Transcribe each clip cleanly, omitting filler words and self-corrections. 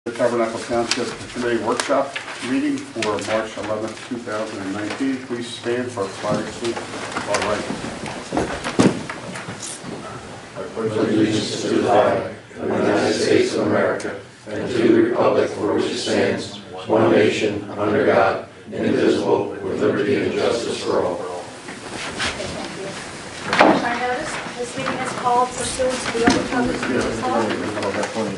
The Tabernacle Township Committee Workshop meeting for March 11th, 2019. Please stand for flag salute. All right. I pledge allegiance to the flag of the United States of America and to the republic for which it stands, one nation, under God, indivisible, with liberty and justice for all. I notice this meeting is called pursuant to the Open Public Meetings Law.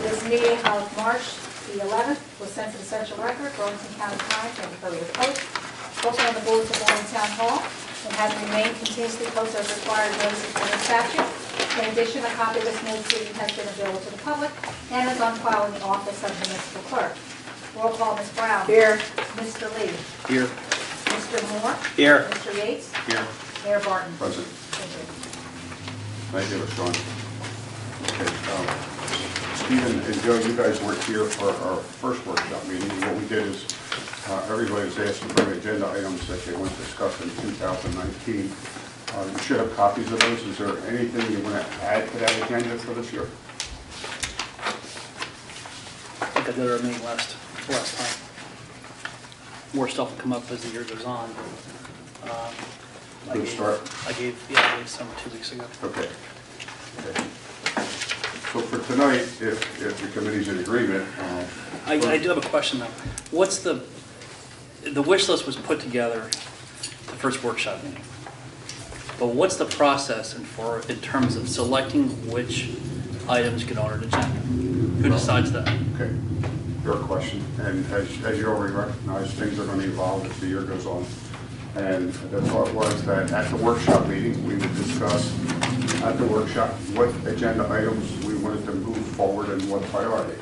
This meeting of March the 11th was sent to the Central Record, Burlington County Times, and the Courier Post, posted on the bulletin board in Town Hall, and has remained continuously posted as required notices under statute. In addition, a copy of this notice meeting has been available to the public and is on file in the office of the municipal clerk. Roll call: Ms. Brown. Here. Mr. Lee. Here. Mr. Moore. Here. Mr. Yates. Here. Mayor Barton. Present. Thank you. Thank you, Sean. Okay. Stephen and Joe, you guys weren't here for our first workshop meeting. What we did is everybody was asked to bring agenda items that they want to discuss in 2019. You should have copies of those. Is there anything you want to add to that agenda for this year? I think I did our meeting last time. More stuff will come up as the year goes on. Good start. I gave some 2 weeks ago. Okay. So for tonight, if the committee's in agreement, I do have a question though. What's the wish list was put together the first workshop meeting, but what's the process in terms of selecting which items get on an agenda? Who decides that? okay, your question. And as you already recognize, things are going to evolve as the year goes on. And the thought was that at the workshop meeting, we would discuss at the workshop what agenda items we wanted to move forward and what priority.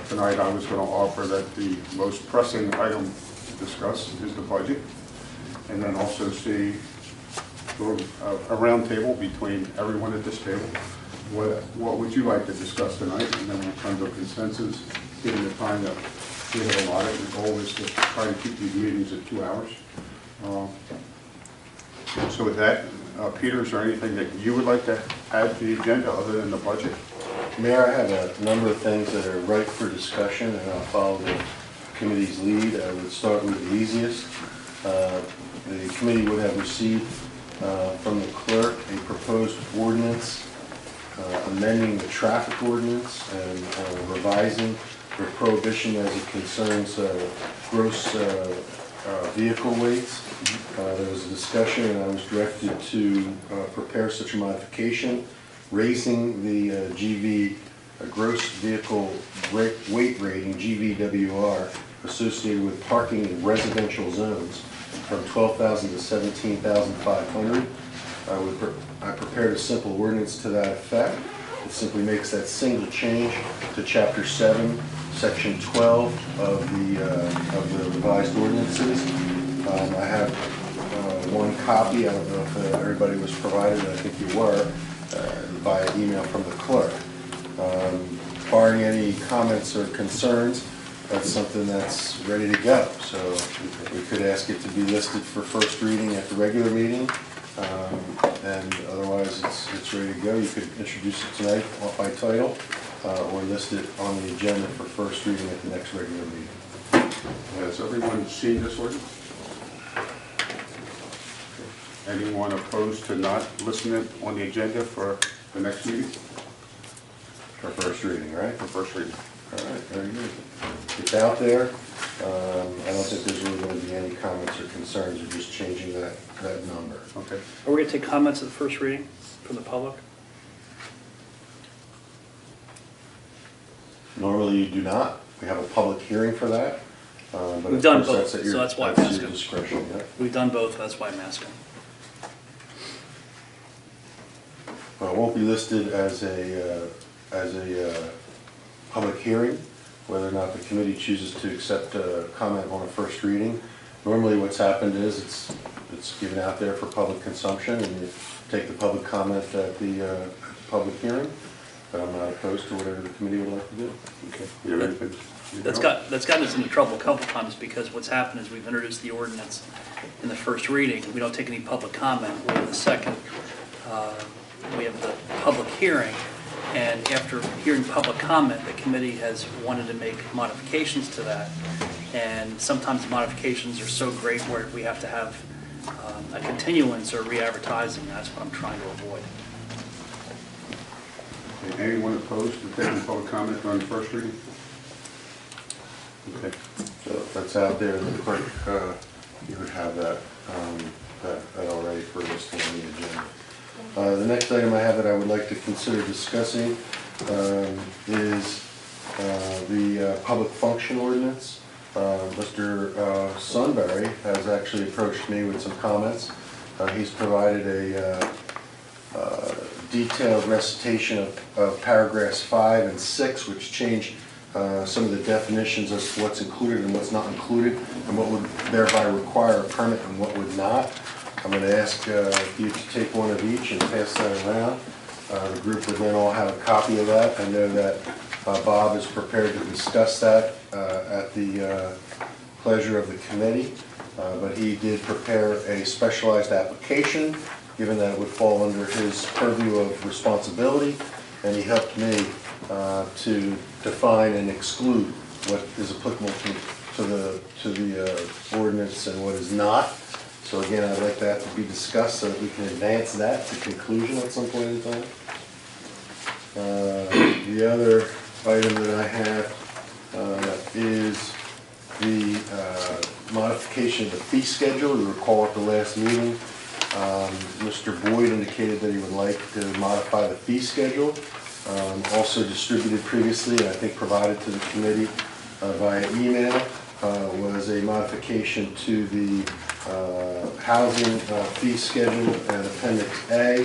Tonight I was going to offer that the most pressing item to discuss is the budget, and then also see a round table between everyone at this table. What would you like to discuss tonight? And then we'll come to a consensus, given the time that we have allotted. The goal is to try to keep these meetings at 2 hours. So with that, Peter, is there anything that you would like to add to the agenda other than the budget? Mayor, I have a number of things that are ripe for discussion, and I'll follow the committee's lead. I would start with the easiest. The committee would have received from the clerk a proposed ordinance amending the traffic ordinance and revising the prohibition as it concerns gross vehicle weights. There was a discussion, and I was directed to prepare such a modification, raising the GV gross vehicle weight rating, GVWR, associated with parking in residential zones from 12,000 to 17,500. I prepared a simple ordinance to that effect. It simply makes that single change to Chapter 7, Section 12 of the revised ordinances. I have one copy. I don't know if everybody was provided. I think you were via email from the clerk. Barring any comments or concerns, that's something that's ready to go. So we could ask it to be listed for first reading at the regular meeting, and otherwise it's ready to go. You could introduce it tonight by title, or list it on the agenda for first reading at the next regular meeting. Has everyone seen this ordinance? Anyone opposed to not listing it on the agenda for the next meeting? For first reading, right? For first reading. All right, very good. It's out there. I don't think there's really going to be any comments or concerns. We're just changing that number. Okay. Are we going to take comments at the first reading from the public? Normally you do not. We have a public hearing for that. But We've done course, both, so that's why I'm that's asking. your discretion. Yeah. We've done both, that's why I'm asking. Well, it won't be listed as a public hearing, whether or not the committee chooses to accept a comment on a first reading. Normally what's happened is it's given out there for public consumption, and you take the public comment at the public hearing, but I'm not opposed to whatever the committee would like to do. Okay. You have anything? That's gotten us into trouble a couple times, because what's happened is we've introduced the ordinance in the first reading. We don't take any public comment. We're in the second. We have the public hearing, And after hearing public comment, the committee has wanted to make modifications to that. And sometimes the modifications are so great where we have to have a continuance or re-advertising. That's what I'm trying to avoid. Okay, anyone opposed to taking public comment on the first reading? Okay, so that's out there, and the clerk, you would have that already for listing on the agenda. The next item I have that I would like to consider discussing is the public function ordinance. Mr. Sunbury has actually approached me with some comments. He's provided a detailed recitation of paragraphs 5 and 6, which change some of the definitions as to what's included and what's not included, and what would thereby require a permit and what would not. I'm going to ask you to take one of each and pass that around. The group would then all have a copy of that. I know that Bob is prepared to discuss that at the pleasure of the committee, but he did prepare a specialized application, given that it would fall under his purview of responsibility, and he helped me to define and exclude what is applicable to the ordinance and what is not. So again, I'd like that to be discussed so that we can advance that to conclusion at some point in time. The other item that I have is the modification of the fee schedule. You recall at the last meeting, Mr. Boyd indicated that he would like to modify the fee schedule. Also distributed previously, and I think provided to the committee via email, was a modification to the housing fee schedule and Appendix A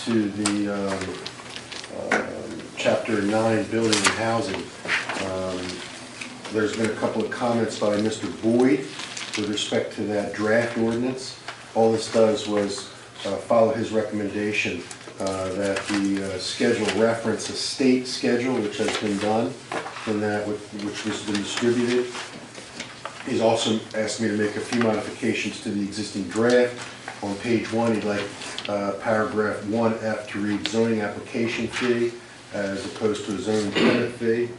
to the Chapter 9 Building and Housing. There's been a couple of comments by Mr. Boyd with respect to that draft ordinance. All this does was follow his recommendation that the schedule reference a state schedule, which has been done, and that which has been distributed. He's also asked me to make a few modifications to the existing draft. On page 1, he'd like paragraph 1F to read zoning application fee as opposed to a zoning permit fee,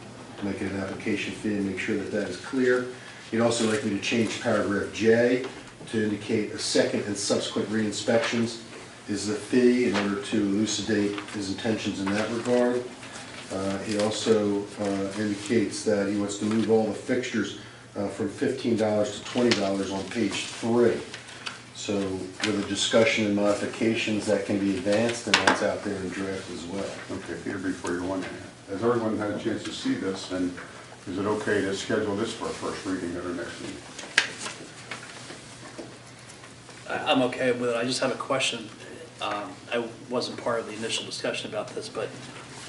make it an application fee and make sure that that is clear. He'd also like me to change paragraph J to indicate a second and subsequent re-inspections is the fee in order to elucidate his intentions in that regard. He also indicates that he wants to move all the fixtures from $15 to $20 on page 3. So with a discussion and modifications that can be advanced, and that's out there in draft as well. Okay, Peter, before you go on, has everyone had a chance to see this, and is it okay to schedule this for a first reading at our next meeting? I'm okay with it. I just have a question. I wasn't part of the initial discussion about this, but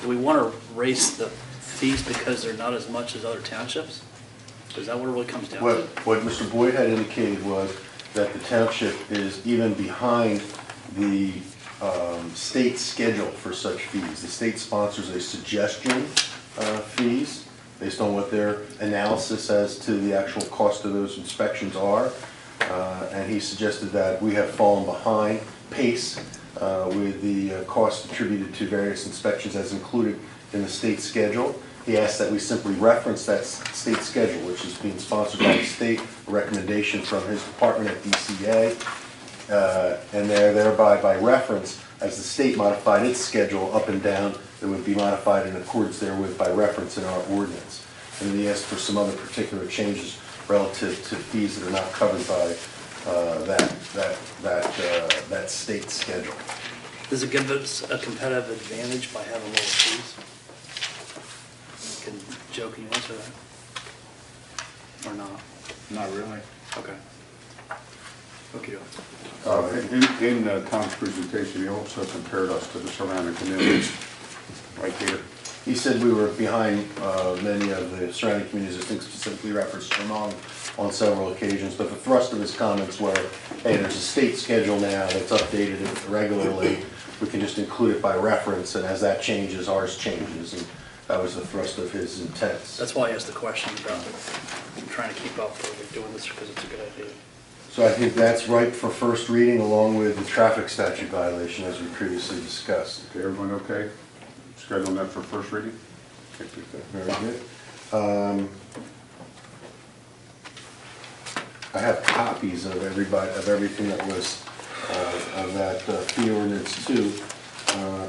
do we want to raise the fees because they're not as much as other townships? Is that what it really comes down to? What Mr. Boyd had indicated was that the township is even behind the state schedule for such fees. The state sponsors a suggestion fees based on what their analysis as to the actual cost of those inspections are. And he suggested that we have fallen behind pace with the costs attributed to various inspections as included in the state schedule. He asked that we simply reference that state schedule, which is being sponsored by the state, a recommendation from his department at DCA, and thereby by reference, as the state modified its schedule up and down, it would be modified in accordance therewith by reference in our ordinance. And he asked for some other particular changes relative to fees that are not covered by that state schedule. Does it give us a competitive advantage by having lower fees? Joe, can you answer that? Or not? Not really. Okay. Okay. In Tom's presentation, he also compared us to the surrounding communities. Right here. He said we were behind many of the surrounding communities. I think specifically referenced Vermont on several occasions, but the thrust of his comments were, hey, there's a state schedule now that's updated regularly. We can just include it by reference, and as that changes, ours changes. And that was the thrust of his intents. That's why I asked the question about trying to keep up with doing this because it's a good idea. So I think that's ripe for first reading along with the traffic statute violation as we previously discussed. Okay, everyone okay? schedule that for first reading? Very good. I have copies of everything that was, of that fee ordinance too,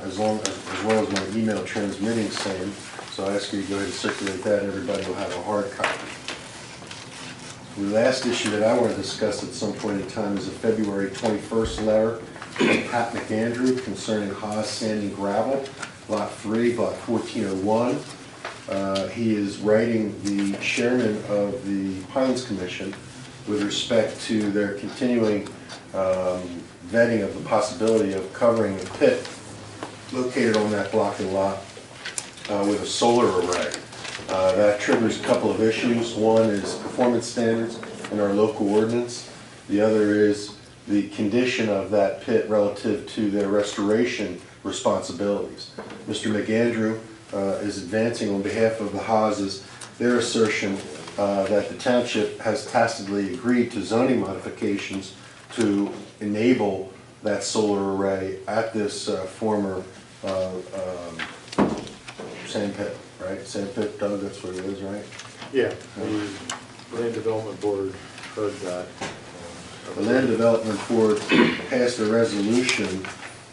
as well as my email transmitting same. So I ask you to go ahead and circulate that, everybody will have a hard copy. The last issue that I want to discuss at some point in time is a February 21st letter from Pat McAndrew concerning Haas Sand and Gravel, Lot 3, Block 1401. He is writing the chairman of the Pinelands Commission with respect to their continuing vetting of the possibility of covering a pit located on that block and lot with a solar array. That triggers a couple of issues. One is performance standards in our local ordinance. The other is the condition of that pit relative to their restoration responsibilities. Mr. McAndrew is advancing on behalf of the Haases their assertion that the township has tacitly agreed to zoning modifications to enable that solar array at this former sand pit, right? Sand pit, Doug, that's what it is, right? Yeah, the Land Development Board heard that. The Land Development Board passed a resolution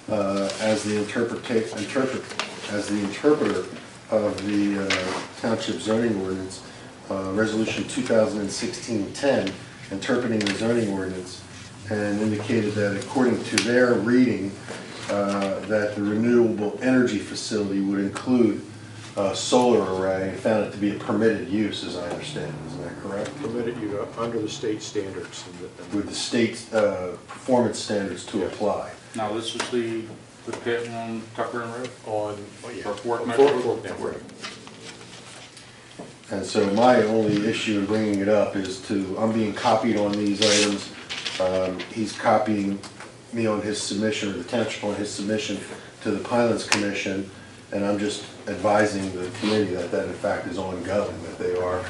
as the interpreter of the township zoning ordinance, Resolution 2016-10, interpreting the zoning ordinance, and indicated that according to their reading, that the renewable energy facility would include a solar array, and found it to be a permitted use, as I understand it. Isn't that correct? Permitted you to, under the state standards. With the state performance standards to apply. Now, this is the pit on Tucker and Road? On, oh yeah. Or Fork on Metro? Fork Network. And so my only issue in bringing it up is I'm being copied on these items. He's copying me on his submission, or the township on his submission to the Pinelands Commission, and I'm just advising the committee that that in fact is ongoing, that they are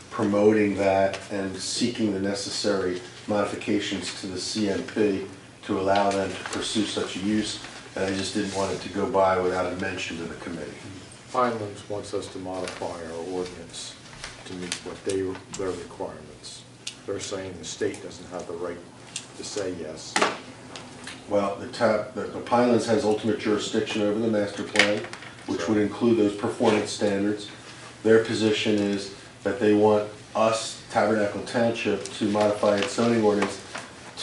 promoting that and seeking the necessary modifications to the CMP to allow them to pursue such a use, and I just didn't want it to go by without a mention to the committee. Pinelands wants us to modify our ordinance to meet their requirements. They're saying the state doesn't have the right to say yes. Well, the Pinelands has ultimate jurisdiction over the master plan, which would include those performance standards. Their position is that they want us, Tabernacle Township, to modify its zoning ordinance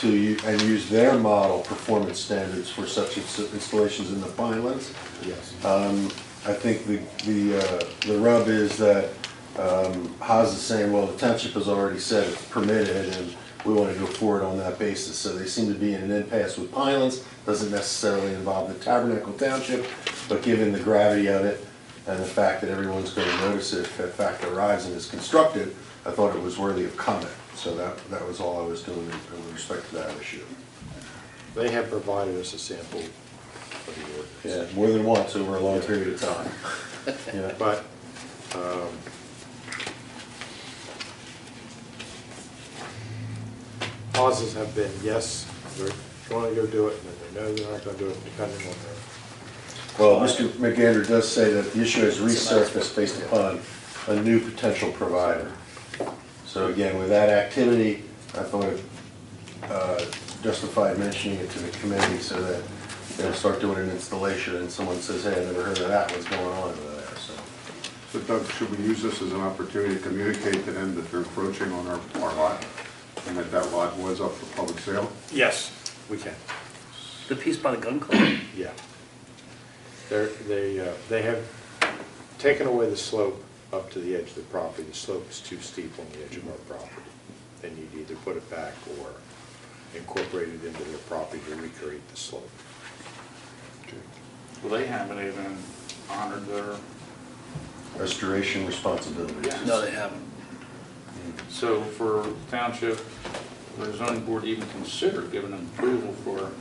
and use their model performance standards for such installations in the Pinelands. Yes. I think the rub is that Haas is saying, well, the township has already said it's permitted and we want to go forward on that basis. So they seem to be in an impasse with Pinelands. Doesn't necessarily involve the Tabernacle Township, but given the gravity of it and the fact that everyone's going to notice it if in fact arrives and is constructed, I thought it was worthy of comment. So that was all I was doing in respect to that issue. They have provided us a sample of the ordinance. Yeah, more than once over a long period of time. Yeah. But pauses have been, yes, they're going to go do it, and then they know they're not going to do it depending on their. Well, Mr. McAndrew does say that the issue has resurfaced based upon a new potential provider. So again, with that activity, I thought it justified mentioning it to the committee so that they'll start doing an installation and someone says, hey, I never heard of that, what's going on over there, so. So Doug, should we use this as an opportunity to communicate to them that they're encroaching on our lot and that that lot was up for public sale? Yes, we can. The piece by the gun club? Yeah. They have taken away the slope up to the edge of the property. The slope is too steep on the edge of our property. They need to either put it back or incorporate it into their property to recreate the slope. Well, they haven't even honored their, Restoration responsibilities. Yes. No, they haven't. so for township, the zoning board even consider giving them approval for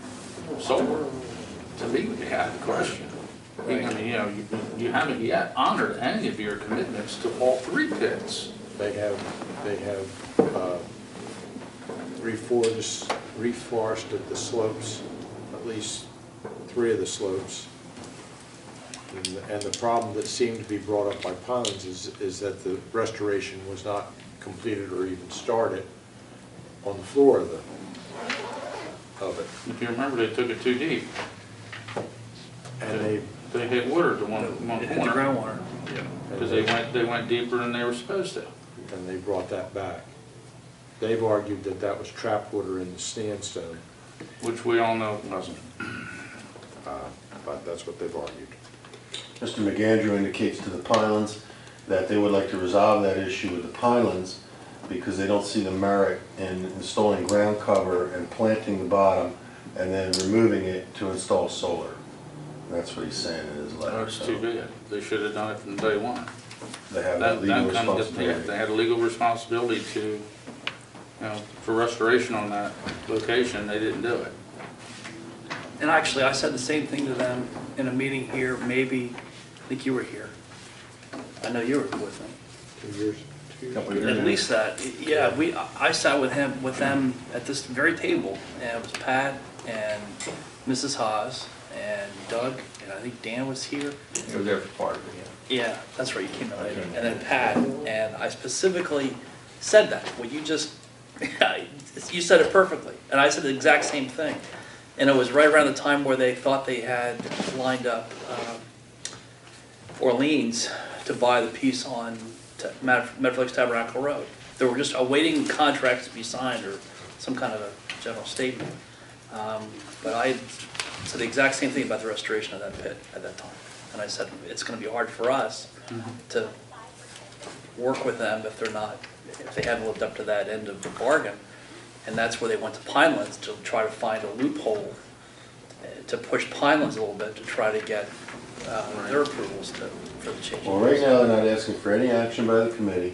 solar, to me, would have a question. I mean, you know, you haven't yet honored any of your commitments to all three pits. They have reforested the slopes, at least 3 of the slopes. And the problem that seemed to be brought up by Pons is that the restoration was not completed or even started on the floor of it. If you remember, they took it too deep. And They hit water at the one It hit the corner. groundwater. Because they went deeper than they were supposed to. they brought that back. They've argued that that was trap water in the sandstone, Which we all know it wasn't. but that's what they've argued. Mr. McAndrew indicates to the Pinelands that they would like to resolve that issue with the Pinelands because they don't see the merit in installing ground cover and planting the bottom and then removing it to install solar. That's what he's saying in his letter. That's so too bad. They should have done it from day one. They have that legal responsibility. They had a legal responsibility to, for restoration on that location. They didn't do it. And actually, I said the same thing to them in a meeting here, maybe, I think you were here. I know you were with me. 2 years. Couple of years. At least that, yeah, I sat with them at this very table, and it was Pat and Mrs. Haas and Doug, and I think Dan was here. You were there for part of it, Yeah, that's right, you came in later. And then Pat, and I specifically said that, what you just, you said it perfectly, and I said the exact same thing. And it was right around the time where they thought they had lined up Orleans to buy the piece on Metaflex Tabernacle Road. They were just awaiting contracts to be signed or some kind of a general statement. But I said the exact same thing about the restoration of that pit at that time. And I said, it's gonna be hard for us to work with them if they haven't lived up to that end of the bargain. And that's where they went to Pinelands to try to find a loophole to push Pinelands a little bit to try to get their approvals for the change. Well, right now, they're not asking for any action by the committee.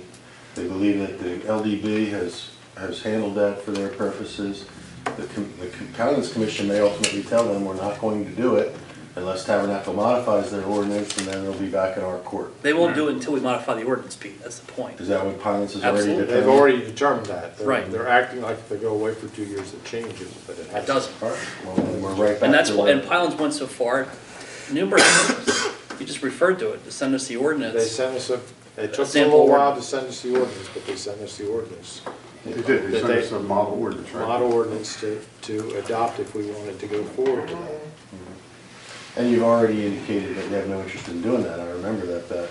They believe that the LDB has handled that for their purposes. The Pinelands Commission may ultimately tell them we're not going to do it unless Tabernacle modifies their ordinance, and then they'll be back in our court. They won't do it until we modify the ordinance, Pete, that's the point. Is that what Pinelands has already Absolutely. determined? They've already determined that. Right. They're acting like if they go away for 2 years, it changes, but it It hasn't. doesn't. All right, well, then we're right back And that's to why, where- and Pinelands went so far, numerous times, you just referred to it, to send us the They ordinance. sent us it took a sample little while to ordinance. send us the ordinance, but they sent us the ordinance. They did, they sent us a model ordinance, right? Model ordinance to adopt if we wanted to go forward with that. And you've already indicated that you have no interest in doing that. I remember that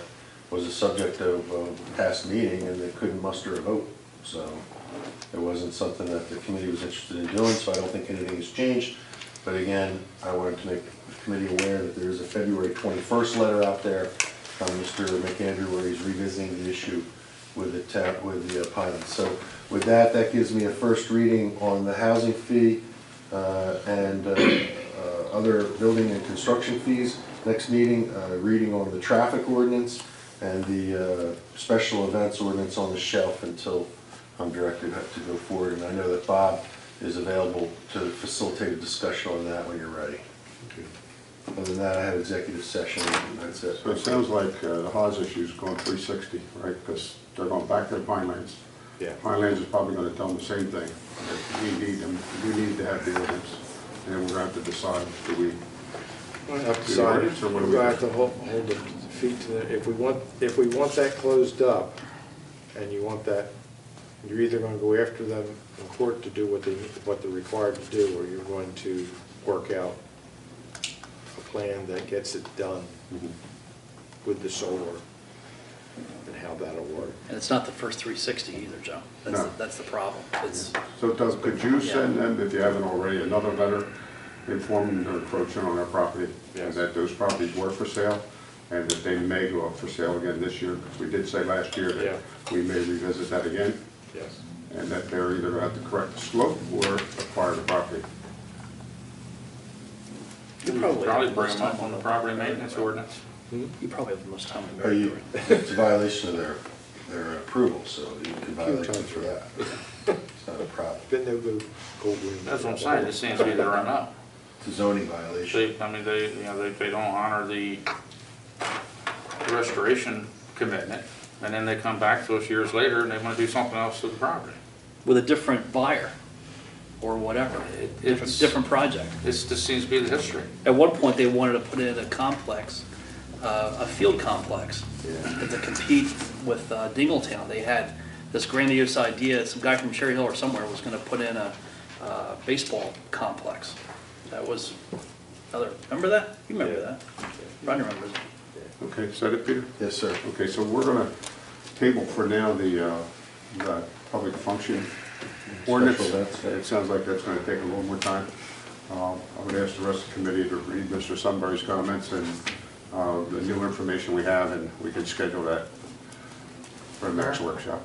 was a subject of a past meeting, and they couldn't muster a vote. So it wasn't something that the committee was interested in doing, so I don't think anything has changed. But again, I wanted to make the committee aware that there is a February 21st letter out there from Mr. McAndrew where he's revisiting the issue with the Pinelands. So with that, that gives me a first reading on the housing fee and other building and construction fees. Next meeting, reading on the traffic ordinance and the special events ordinance on the shelf until I'm directed to go forward. And I know that Bob is available to facilitate a discussion on that when you're ready. Other than that, I have executive session, and that's it. So it sounds like the Haas issue's going 360, right? Because they're going back to the Pinelands. Yeah. Pinelands is probably going to tell them the same thing. That we need to have the ordinance. And then we're going to have to decide, do we We'll have to do the decide, ordinance or what do we're we going to do? have to hold the feet to the, if we want that closed up, and you want that, you're either going to go after them in court to do what they're required to do, or you're going to work out a plan that gets it done with the solar and how that'll work. And it's not the first 360 either, Joe. No. That's the problem. It's, So Doug, could you send them, if you haven't already, another letter informing they're encroaching on their property? And Yes. that those properties were for sale, and that they may go up for sale again this year? Because we did say last year Yeah. that we may revisit that again, Yes. and that they're either going to have to correct the slope or acquire the property. you probably Probably have the bring most them time up on the to property maintenance ordinance. You probably have the most time to Are go you, through it. it's a violation of their approval, so you can violate them for that. It's not a problem. Been no go gold ring. That's what I'm saying. It seems to be the run up. It's a zoning violation. They don't honor the restoration commitment, and then they come back to us years later and they want to do something else to the property. With a different buyer or whatever, It's- different project. This seems to be the history. At one point, they wanted to put in a complex a field complex to compete with Dingletown. They had this grandiose idea, some guy from Cherry Hill or somewhere was going to put in a baseball complex. That was another, remember that? You remember that? Ron remembers it. Okay, is that it, Peter? Yes, sir. Okay, so we're gonna table for now the public function ordinance. Special events. It sounds like that's gonna take a little more time. I would ask the rest of the committee to read Mr. Sunbury's comments and the new information we have, and we can schedule that for the next workshop.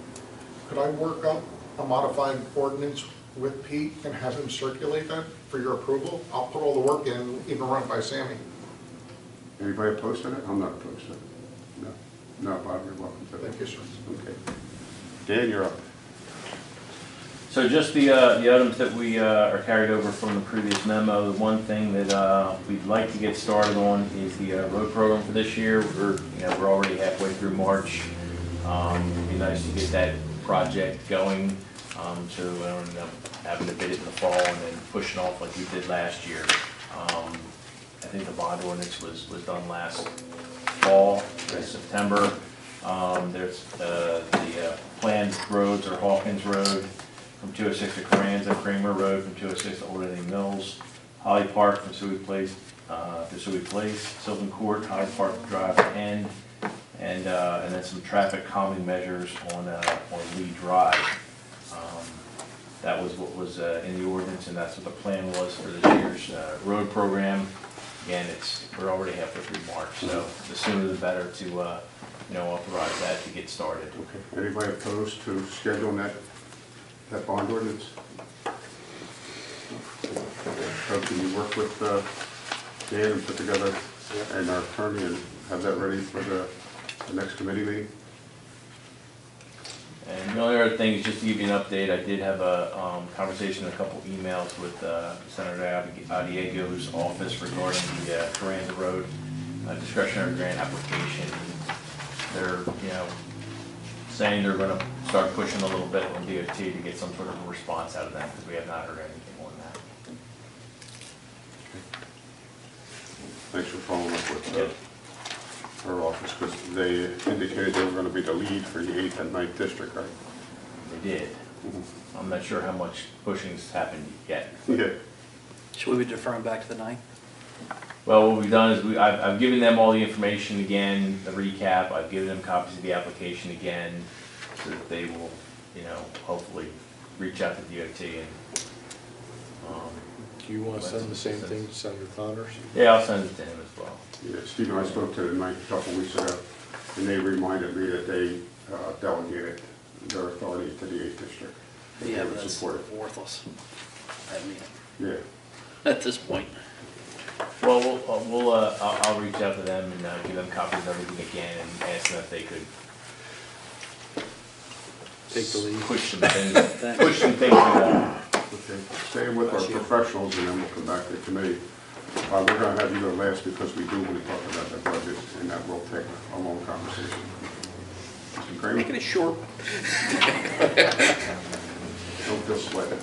Could I work up a modified ordinance with Pete and have him circulate that for your approval? I'll put all the work in, even run it by Sammy. Anybody opposed to that? I'm not opposed to it. No, no, Bob, you're welcome to it. Thank you, sir. Okay. Dan, you're up. So just the items that we are carried over from the previous memo. The one thing that we'd like to get started on is the road program for this year. We're already halfway through March. It'd be nice to get that project going, so we don't end up having to bid it in the fall and then pushing off like we did last year. I think the bond ordinance was done last fall, September. There's the planned roads are Hawkins Road from 206 to Carranza, Kramer Road from 206 to Old Indian Mills, Holly Park from Suey Place to Suey Place, Sylvan Court, Holly Park Drive to End, and then some traffic calming measures on Lee Drive. That was what was in the ordinance, and that's what the plan was for this year's road program. Again, we're already halfway through March, so the sooner the better to authorize that to get started. Okay. Anybody opposed to scheduling that bond ordinance? So can you work with Dan and put together and our attorney and have that ready for the next committee meeting? And the only other thing is just to give you an update, I did have a conversation, a couple emails with Senator Adiego's office regarding the Carranza Road discretionary grant application. They're, saying they're going to start pushing a little bit on DOT to get some sort of a response out of them, because we have not heard anything on that. Thanks for following up with her office, because they indicated they were going to be the lead for the 8th and 9th district, right? They did. I'm not sure how much pushing's happened yet. Yeah. Should we be deferring back to the 9th? Well, what we've done is I've given them all the information again, the recap. I've given them copies of the application again, so that they will, hopefully reach out to DOT and. Do you want to send the same thing to Senator Connors? Yeah, I'll send it to him as well. Yeah, Steve and I spoke to them a couple of weeks ago, and they reminded me that they delegated their authority to the 8th district. They Yeah, would but that's support it. worthless. I mean, Yeah. at this point. Well, I'll reach out to them and give them copies of everything again and ask them if they could Take the lead. push some things along. Okay, staying with our professionals, and then we'll come back to the committee. We're going to have you go last because we do want to talk about the budget, and that will take a long conversation. Mr. Kramer? Making it short. Don't feel sweaty.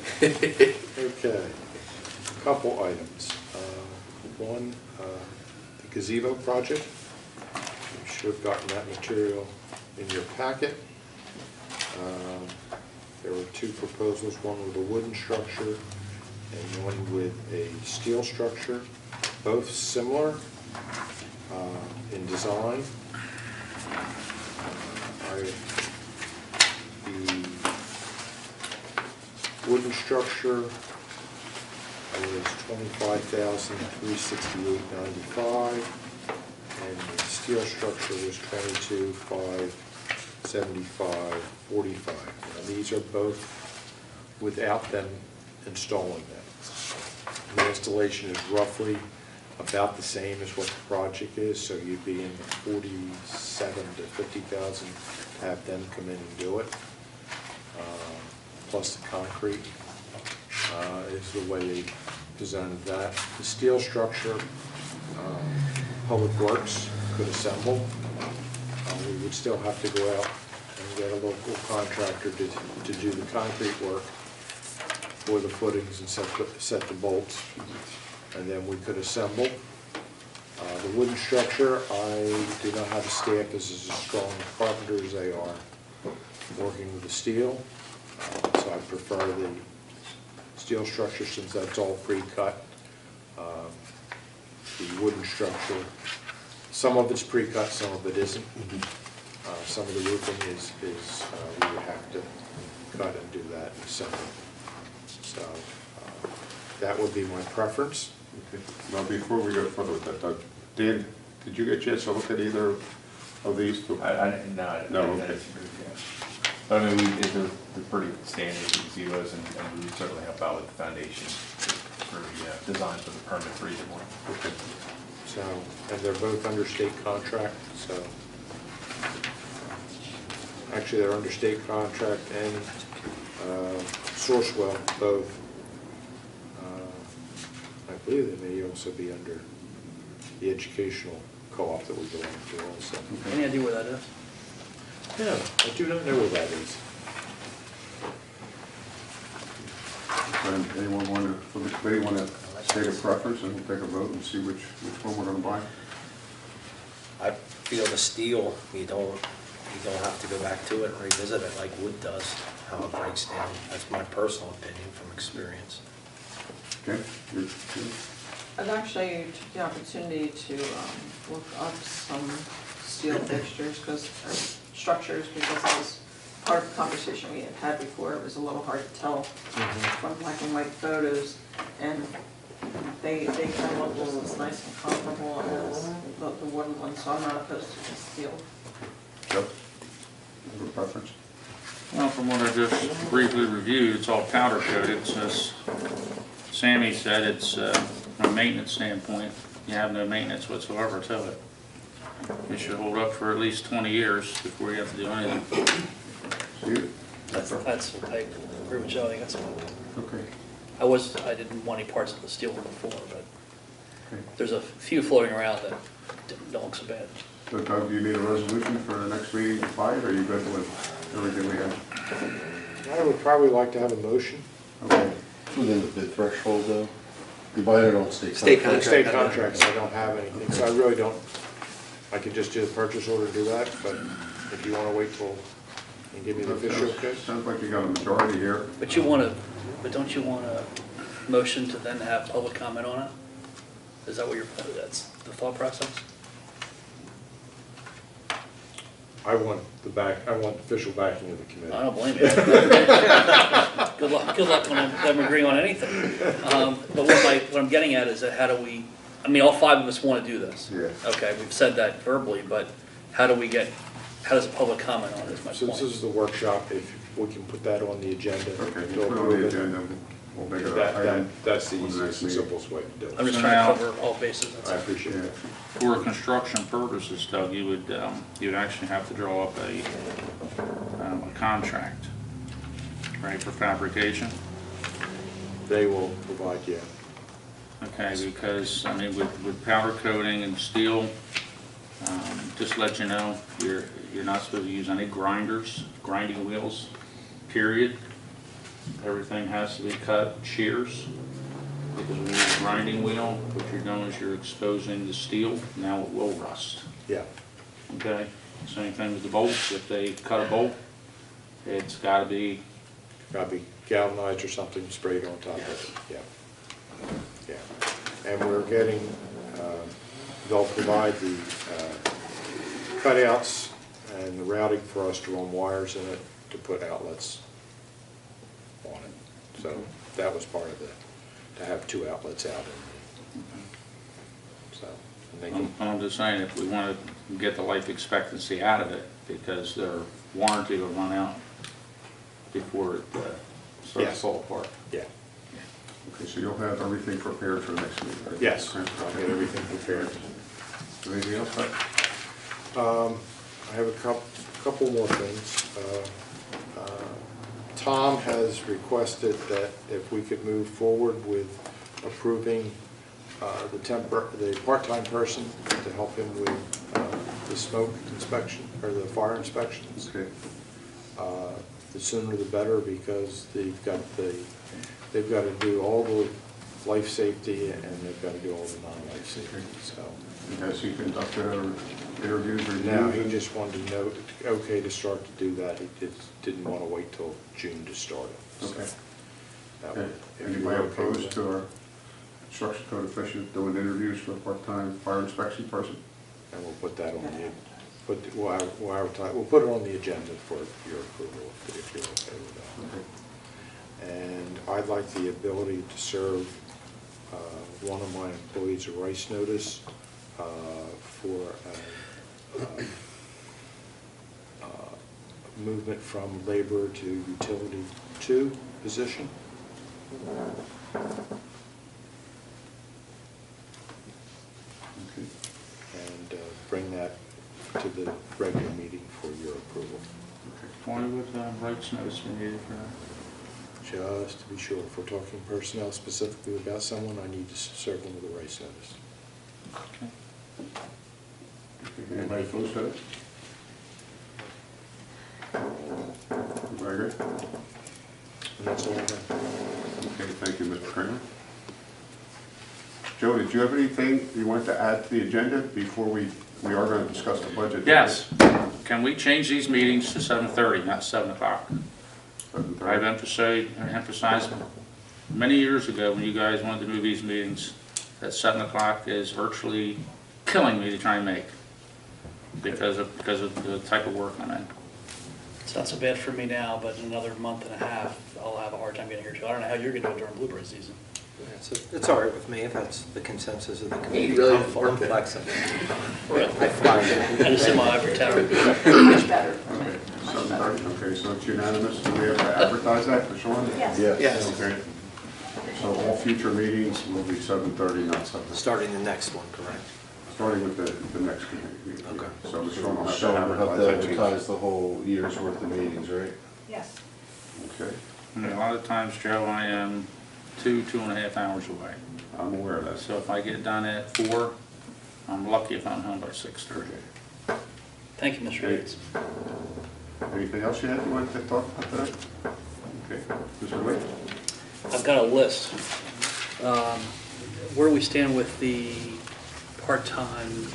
Okay, couple items. One, the gazebo project. You should have gotten that material in your packet. There were two proposals, one with a wooden structure and one with a steel structure, both similar in design. The wooden structure was $25,368.95, and the steel structure was $22,575.45. Now, these are both without them installing them. The installation is roughly about the same as what the project is, so you'd be in the $47,000 to $50,000 to have them come in and do it, plus the concrete. Is the way they designed that. The steel structure, Public Works could assemble. We would still have to go out and get a local contractor to do the concrete work for the footings and set the bolts, and then we could assemble. The wooden structure, I do not have a staff as strong carpenters as they are working with the steel. So I prefer the steel structure since that's all pre-cut. The wooden structure, some of it's pre-cut, some of it isn't. Some of the roofing is we would have to cut and do that and assemble. So that would be my preference. Okay. Now, before we go further with that, Dan, did you get a chance to look at either of these? No, okay. I mean, they're pretty standard, you can see those, and we certainly help out with the foundation for the design for the permit for either one. Okay. So, and they're both under state contract, so. Actually, they're under state contract and Sourcewell, both. I believe they may also be under the educational co-op that we belong to also. Any idea where that is? Yeah, I do not know where that is. Anyone want to, from the committee, want to state a preference and we'll take a vote and see which one we're going to buy? I feel the steel, you don't have to go back to it and revisit it like wood does, how it breaks down. That's my personal opinion from experience. Okay. I've actually took the opportunity to look up some steel fixtures, structures, because it was part of the conversation we had had before. It was a little hard to tell from black and white photos, and they kind of look just as nice and comparable as the wooden ones, so I'm not opposed to the steel. Joe, you have a preference? Well, from what I just briefly reviewed, it's all powder coated, so as Sammy said, it's from a maintenance standpoint, you have no maintenance whatsoever to it. It should hold up for at least 20 years before you have to do anything. See? I agree with Joe, I think that's good. Okay. I didn't want any parts of the steel one before, but Okay. there's a few floating around that don't look so bad. So Doug, do you need a resolution for the next meeting to buy it, or are you good with everything we have? I would probably like to have a motion. Okay. Within the bid threshold, though, you buy it on state State contract. State contracts, I don't have anything, so I really don't, I could just do the purchase order to do that, but if you want to wait till, and give me the official case. Sounds like you got a majority here. But don't you want a motion to then have public comment on it? Is that what that's the thought process? I want official backing of the committee. I don't blame you. Good luck when them agreeing on anything. But what I'm getting at is that how do we, I mean, all five of us want to do this. Yeah. Okay, we've said that verbally, but how does the public comment on it is my Since point. this is the workshop, if we can put that on the agenda. Okay, to we'll put it on approve the it, agenda. We'll make it an item. That's the on next easiest and meeting. simplest way to do it. I'm just So trying now- to cover all bases, that's I all. appreciate it. For construction purposes, Doug, you would actually have to draw up a contract, right, for fabrication. They will provide, yeah. Okay, because, I mean, with powder coating and steel, just to let you know, you're not supposed to use any grinding wheels, period. Everything has to be cut shears, because when you use a grinding wheel, what you're doing is you're exposing the steel, now it will rust, Yeah, okay? Same thing with the bolts, if they cut a bolt, it's gotta be, gotta be galvanized or something sprayed on top of it, yeah. Yeah, and we're getting, they'll provide the cutouts and the routing for us to run wires in it to put outlets on it. So that was part of to have two outlets out in the, so. And they can, I'm just saying, if we want to get the life expectancy out of it, because their warranty will run out before it starts to Yes. fall apart. yeah, Okay, so you'll have everything prepared for the next meeting, right? yes, Okay. I'll get everything prepared. Anything else, Doug? I have a couple more things. Tom has requested that if we could move forward with approving the part-time person to help him with the smoke inspection, or the fire inspections. Okay. The sooner the better, because they've got to do all the life safety and they've got to do all the non-life safety. So Has he conducted interviews, reviews? Now, he just wanted to know, okay to start to do that. He didn't want to wait till June to start it. So Okay. that Okay. would- if Anybody you're okay with opposed that. to our construction code officials doing interviews for a part-time fire inspection person? And we'll put that on the, we'll put it on the agenda for your approval if you're okay with that. Okay. And I'd like the ability to serve one of my employees a rice notice for movement from labor to utility 2 position. Okay. And bring that to the regular meeting for your approval. Why would rights notice be needed for that? Just to be sure, if we're talking personnel specifically about someone, I need to serve them with a rice notice. Okay. Okay. Anybody opposed to that? Everybody agree? And that's all I have. Okay, thank you, Mr. Kramer. Joe, did you have anything you wanted to add to the agenda before we are going to discuss the budget? Yes. Can we change these meetings to 7:30, not 7 o'clock? 7:30? I've emphasized many years ago when you guys wanted to move these meetings that 7 o'clock is virtually killing me to try and make because of the type of work I'm in. It's not so bad for me now, but in another month and a half, I'll have a hard time getting here too. I don't know how you're gonna do it during blueberry season. It's all right with me if that's the consensus of the committee. really I'm flexible. Really? I fly. I just sit my ivory tower. Much better. Okay, 7:30, okay, so it's unanimous. Do we have to advertise that for Sean? Yes. Yes, Okay. So all future meetings will be 7:30, not 7. starting the next one, correct? Starting with the next committee meeting. Okay. So Sean will have to So we'll have to advertise that. advertise the whole year's worth of meetings, right? Yes. Okay, And a lot of times, Joe, I am 2.5 hours away. I'm aware of that. So if I get done at 4, I'm lucky if I'm home by 6:30. Thank you, Mr. Yates. Anything else you wanted to talk about today? Okay, Mr. Wick? I've got a list. Where do we stand with the part-time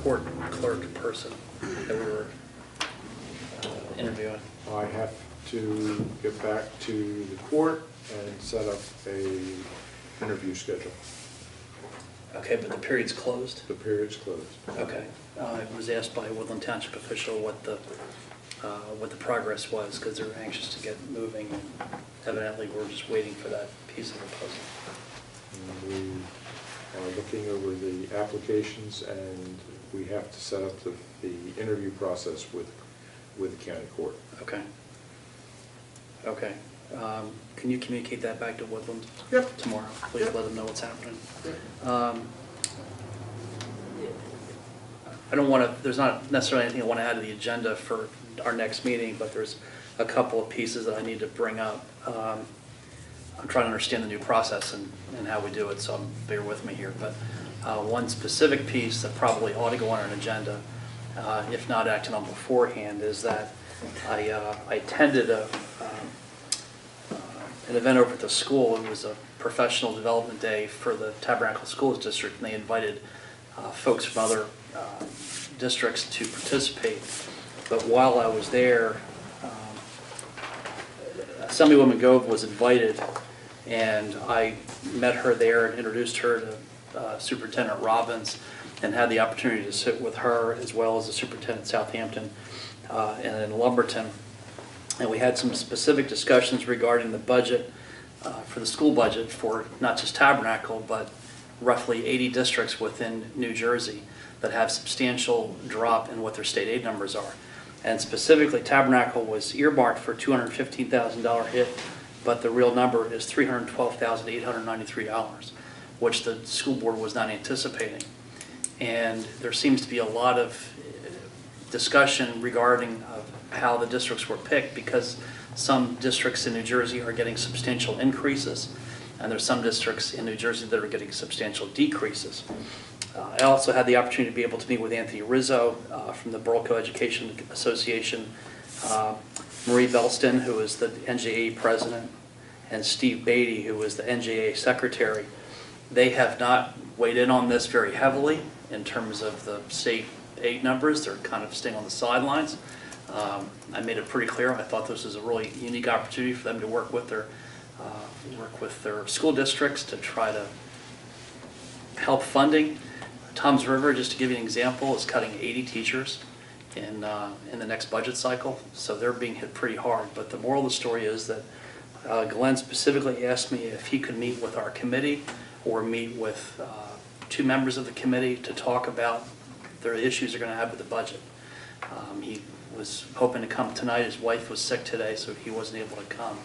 court clerk person that we were interviewing? I have to get back to the court and set up a interview schedule. Okay, but the period's closed? The period's closed. Okay. I was asked by a Woodland Township official what the progress was, because they're anxious to get moving. Evidently, we're just waiting for that piece of the puzzle. And we are looking over the applications, and we have to set up the interview process with the county court. Okay. Okay. Can you communicate that back to Woodland? Yep. Tomorrow? Please let them know what's happening. I don't want to, there's not necessarily anything I want to add to the agenda for our next meeting, but there's a couple of pieces that I need to bring up. I'm trying to understand the new process and how we do it, so bear with me here. But one specific piece that probably ought to go on an agenda, if not acted on beforehand, is that I attended an event over at the school. It was a professional development day for the Tabernacle Schools District, and they invited folks from other districts to participate. But while I was there, Assemblywoman Gove was invited, and I met her there and introduced her to Superintendent Robbins, and had the opportunity to sit with her as well as the Superintendent Southampton and in Lumberton. And we had some specific discussions regarding the budget for the school budget for not just Tabernacle, but roughly 80 districts within New Jersey that have substantial drop in what their state aid numbers are. And specifically, Tabernacle was earmarked for $215,000 hit, but the real number is $312,893, which the school board was not anticipating. And there seems to be a lot of discussion regarding how the districts were picked, because some districts in New Jersey are getting substantial increases, and there's some districts in New Jersey that are getting substantial decreases. I also had the opportunity to be able to meet with Anthony Rizzo from the Borough Coeducation Association, Marie Belston, who is the NJA president, and Steve Beatty, who is the NJA secretary. They have not weighed in on this very heavily, in terms of the state aid numbers. They're kind of staying on the sidelines. I made it pretty clear. I thought this was a really unique opportunity for them to work with their school districts to try to help funding. Toms River, just to give you an example, is cutting 80 teachers in the next budget cycle, so they're being hit pretty hard. But the moral of the story is that Glenn specifically asked me if he could meet with our committee or meet with 2 members of the committee to talk about the issues they're going to have with the budget. He was hoping to come tonight. His wife was sick today, so he wasn't able to come.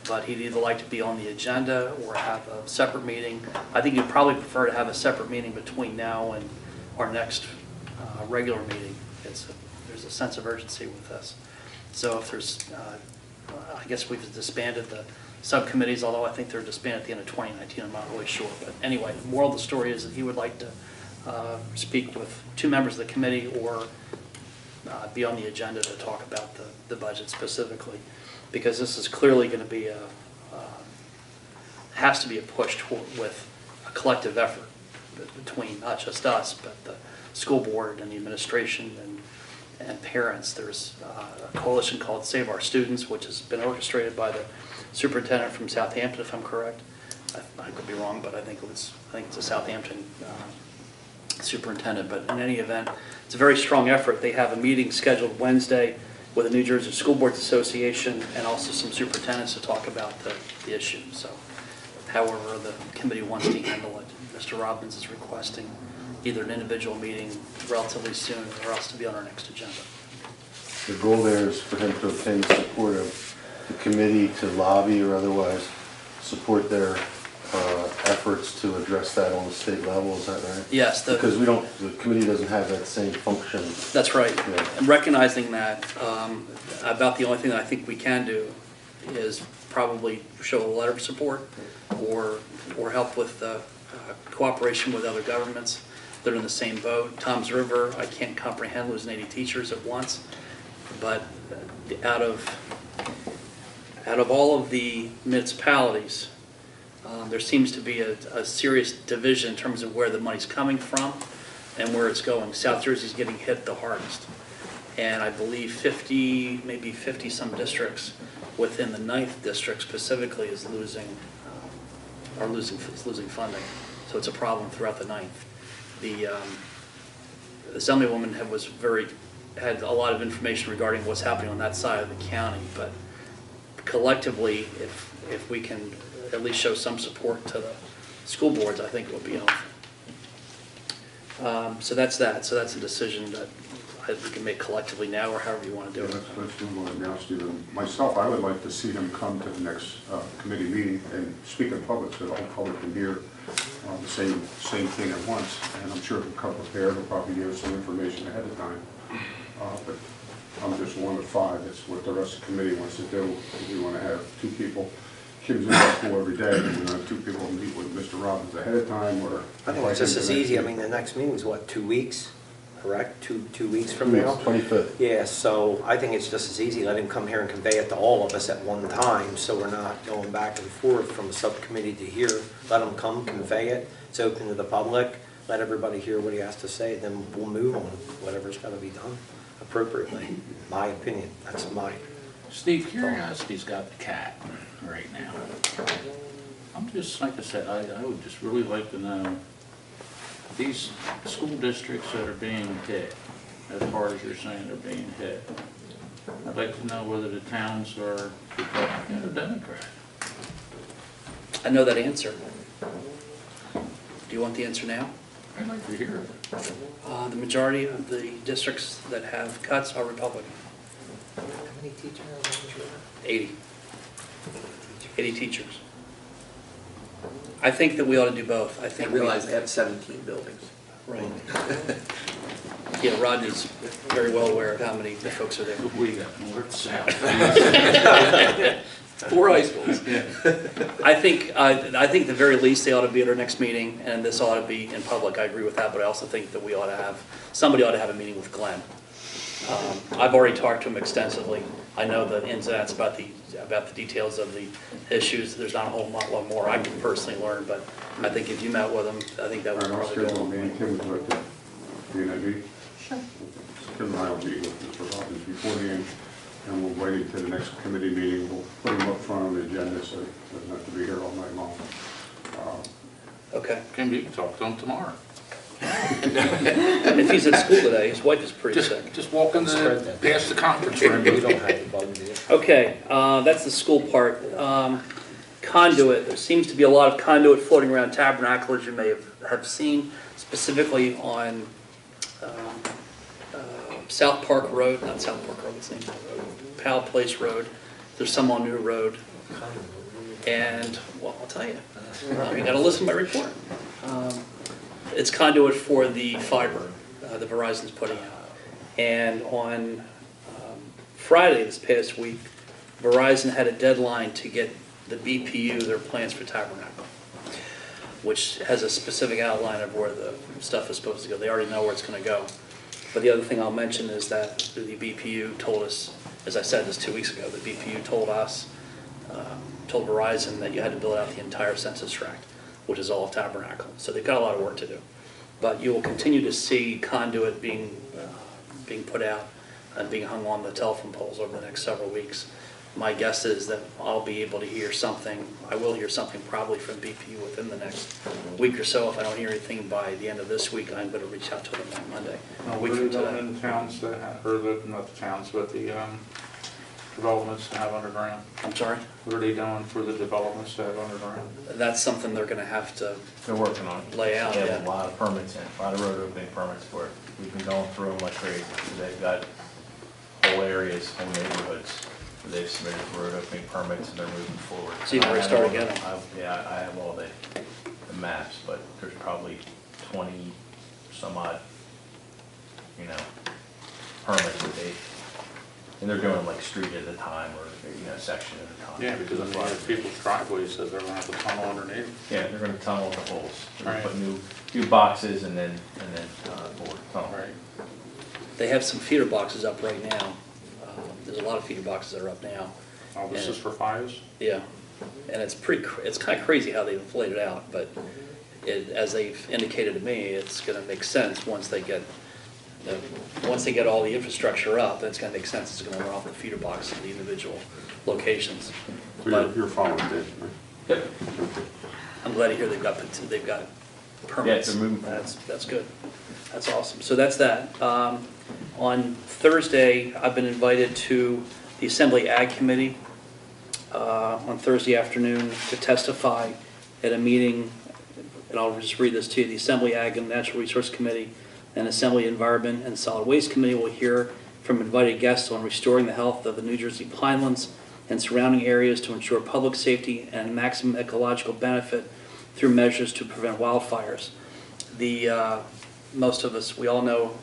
But he'd either like to be on the agenda or have a separate meeting. I think he'd probably prefer to have a separate meeting between now and our next regular meeting. There's a sense of urgency with this. So if there's, I guess we've disbanded the subcommittees, although I think they're disbanded at the end of 2019, I'm not really sure. But anyway, the moral of the story is that he would like to speak with 2 members of the committee or be on the agenda to talk about the budget specifically, because this is clearly going to be has to be a push with a collective effort between not just us, but the school board and the administration and parents. There's a coalition called Save Our Students, which has been orchestrated by the superintendent from Southampton, if I'm correct. I could be wrong, but I think it's a Southampton superintendent. But in any event, it's a very strong effort. They have a meeting scheduled Wednesday with the New Jersey School Boards Association and also some superintendents to talk about the issue. So, however the committee wants to handle it, Mr. Robbins is requesting either an individual meeting relatively soon or else to be on our next agenda. The goal there is for him to obtain the support of the committee to lobby or otherwise support their efforts to address that on the state level, is that right? Yes. Because the committee doesn't have that same function. That's right. Yeah. And recognizing that, about the only thing that I think we can do is probably show a letter of support or help with cooperation with other governments that are in the same boat. Toms River, I can't comprehend losing 80 teachers at once, but out of all of the municipalities, there seems to be a serious division in terms of where the money's coming from and where it's going. South Jersey's getting hit the hardest. And I believe 50, maybe 50 some districts within the 9th district specifically is losing funding. So it's a problem throughout the 9th. The Assemblywoman had a lot of information regarding what's happening on that side of the county, but collectively, if we can at least show some support to the school boards, I think it would be helpful. So that's that. So that's a decision that we can make collectively now, or however you want to do it. Let's do it now, Stephen. Myself, I would like to see him come to the next committee meeting and speak in public so the whole public can hear the same thing at once. And I'm sure he'll come prepared. He'll probably give us some information ahead of time. But I'm just one of 5. It's what the rest of the committee wants to do. We want to have 2 people. Kim's in the school every day. We want to have 2 people meet with Mr. Robbins ahead of time. Or I think it's just as easy. I mean, the next meeting is what, 2 weeks? Correct? Two weeks from now? 25th. Yeah, so I think it's just as easy. Let him come here and convey it to all of us at one time, so we're not going back and forth from a subcommittee to here. Let him come, convey it. It's open to the public. Let everybody hear what he has to say. Then we'll move on whatever's got to be done appropriately. My opinion. That's my. Steve, curiosity's got the cat right now. I'm just, like I said, I would just really like to know these school districts that are being hit, as hard as you're saying they're being hit. I'd like to know whether the towns are Republican or Democrat. I know that answer. Do you want the answer now? I'd like to hear it. The majority of the districts that have cuts are Republican. How many teachers are on 80. 80 teachers. I think that we ought to do both. I think realize they have 17 buildings. Right. Yeah, Rodney's very well aware of how many folks are there. We got north, south. 4 high schools. Yeah. I think the very least they ought to be at our next meeting, and this ought to be in public. I agree with that, but I also think that somebody ought to have a meeting with Glenn. I've already talked to him extensively. I know the ins and outs about the details of the issues. There's not a whole lot more I can personally learn, but I think if you met with him, I think that would probably go. being at me? Sure. Kim and I will meet with Mr. Robbins beforehand, and we'll wait until the next committee meeting. We'll put him up front on the agenda, so he doesn't have to be here all night long. Okay. Kim, you can talk to him tomorrow. If he's at school today, his wife is pretty sick. Just walk in Spread the, that. past the conference room. You don't have the button, do you? Okay, that's the school part. Conduit, there seems to be a lot of conduit floating around Tabernacle, as you may have seen, specifically on South Park Road, not South Park Road, what's the name of the road? Powell Place Road. There's some on New Road. And, well, I'll tell you, you gotta listen to my report. It's conduit for the fiber that Verizon's putting out. And on Friday this past week, Verizon had a deadline to get the BPU their plans for Tabernacle, which has a specific outline of where the stuff is supposed to go. They already know where it's going to go. But the other thing I'll mention is that the BPU told us, as I said this 2 weeks ago, the BPU told us, told Verizon that you had to build out the entire census tract, which is all of Tabernacle. So they've got a lot of work to do. But you will continue to see conduit being put out and being hung on the telephone poles over the next several weeks. My guess is that I'll be able to hear something, I will hear something probably from BPU within the next week or so. If I don't hear anything by the end of this week, I'm going to reach out to them on Monday, a What week are from they doing today. in the towns that have, or the, not the towns, but the developments to have underground? I'm sorry? What are they doing for the developments to have underground? That's something they're going to have to They're working on it. lay out, They have yeah. a lot of permits in, a lot of road opening permits for it. We've been going through them like crazy. So they've got whole areas, whole neighborhoods where they've submitted for road opening permits and they're moving forward. So you've already started getting them? Yeah, I have all the maps, but there's probably 20 some odd, permits that and they're doing like street at a time or, section at a time. Yeah, because I mean, if people's driveways said they're gonna have a tunnel underneath. Yeah, they're gonna tunnel the holes. They're gonna Right. put new boxes and then tunnel. Right. They have some feeder boxes up right now. There's a lot of feeder boxes that are up now. Oh, this is for fires? Yeah, and it's kind of crazy how they inflate it out, but as they've indicated to me, it's going to make sense once they get all the infrastructure up. Then it's going to make sense. It's going to run off the feeder box in the individual locations. So But you're following this, right? Yep. I'm glad to hear they've got permits. Yeah, they're moving. That's good. That's awesome. So that's that. On Thursday, I've been invited to the Assembly Ag Committee on Thursday afternoon to testify at a meeting, and I'll just read this to you. The Assembly Ag and Natural Resource Committee and Assembly Environment and Solid Waste Committee will hear from invited guests on restoring the health of the New Jersey Pinelands and surrounding areas to ensure public safety and maximum ecological benefit through measures to prevent wildfires. Most of us, we all know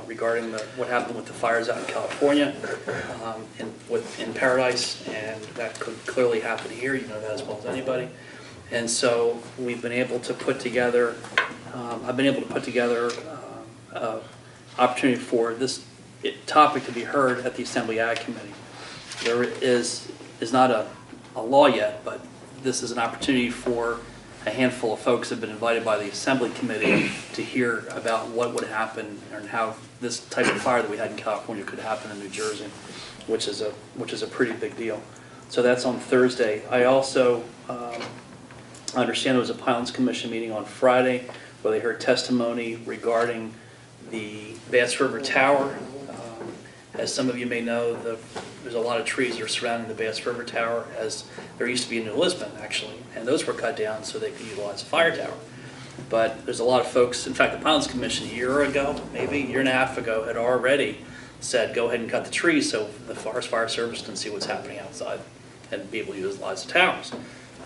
regarding what happened with the fires out in California, in Paradise, and that could clearly happen here. You know that as well as anybody. And so we've been able to put together, I've been able to put together opportunity for this topic to be heard at the Assembly Ag Committee. There is not a law yet, but this is an opportunity for a handful of folks have been invited by the Assembly Committee to hear about what would happen and how this type of fire that we had in California could happen in New Jersey, which is a pretty big deal. So that's on Thursday. I also understand there was a Pinelands Commission meeting on Friday where they heard testimony regarding the Bass River Tower. As some of you may know, there's a lot of trees that are surrounding the Bass River Tower, as there used to be in New Lisbon, actually, and those were cut down so they could utilize a fire tower. But there's a lot of folks, in fact, the Pinelands Commission a year ago, maybe a year and a half ago, had already said, go ahead and cut the trees so the Forest Fire Service can see what's happening outside and be able to utilize the towers.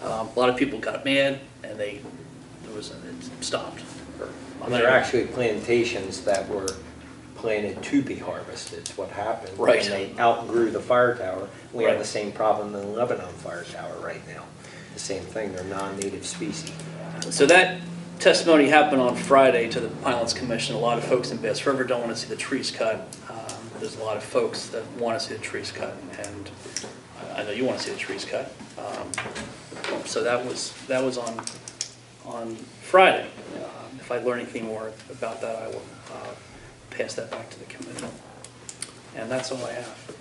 A lot of people got mad, and it stopped. There are actually plantations that were planted to be harvested, is what happened. Right. And they outgrew the fire tower. We Right. have the same problem in the Lebanon fire tower right now. The same thing, they're non-native species. So that testimony happened on Friday to the Pinelands Commission. A lot of folks in Bass River don't want to see the trees cut. There's a lot of folks that want to see the trees cut, and I know you want to see the trees cut. So that was on Friday. if I learn anything more about that, I will pass that back to the committee. And that's all I have.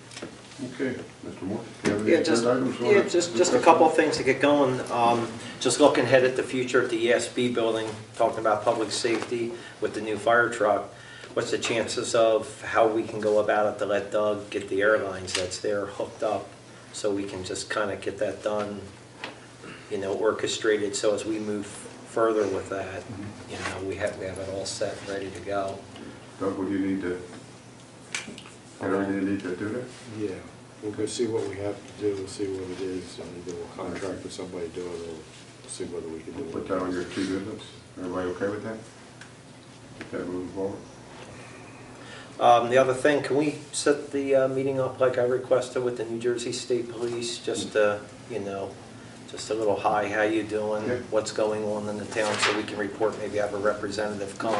Okay, Mr. Moore, do you have any Yeah, just, agenda items? you yeah, wanna just a discuss? couple of things to get going. Just looking ahead at the future at the ESB building, talking about public safety with the new fire truck. What's the chances of how we can go about it to let Doug get the airlines that's there hooked up so we can just kind of get that done, you know, orchestrated, so as we move further with that, you know, we have it all set, ready to go. Doug, what do you need to, get everything you need to do that? Yeah, we'll go see what we have to do, we'll see what it is, and either we'll contract with somebody to do it, or we'll see whether we can do it. Put that on your to-do list. Everybody okay with that? Okay, moving forward. The other thing, can we set the meeting up like I requested with the New Jersey State Police, just, you know, just a little hi, how you doing, Yeah. what's going on in the town, so we can report, maybe have a representative come.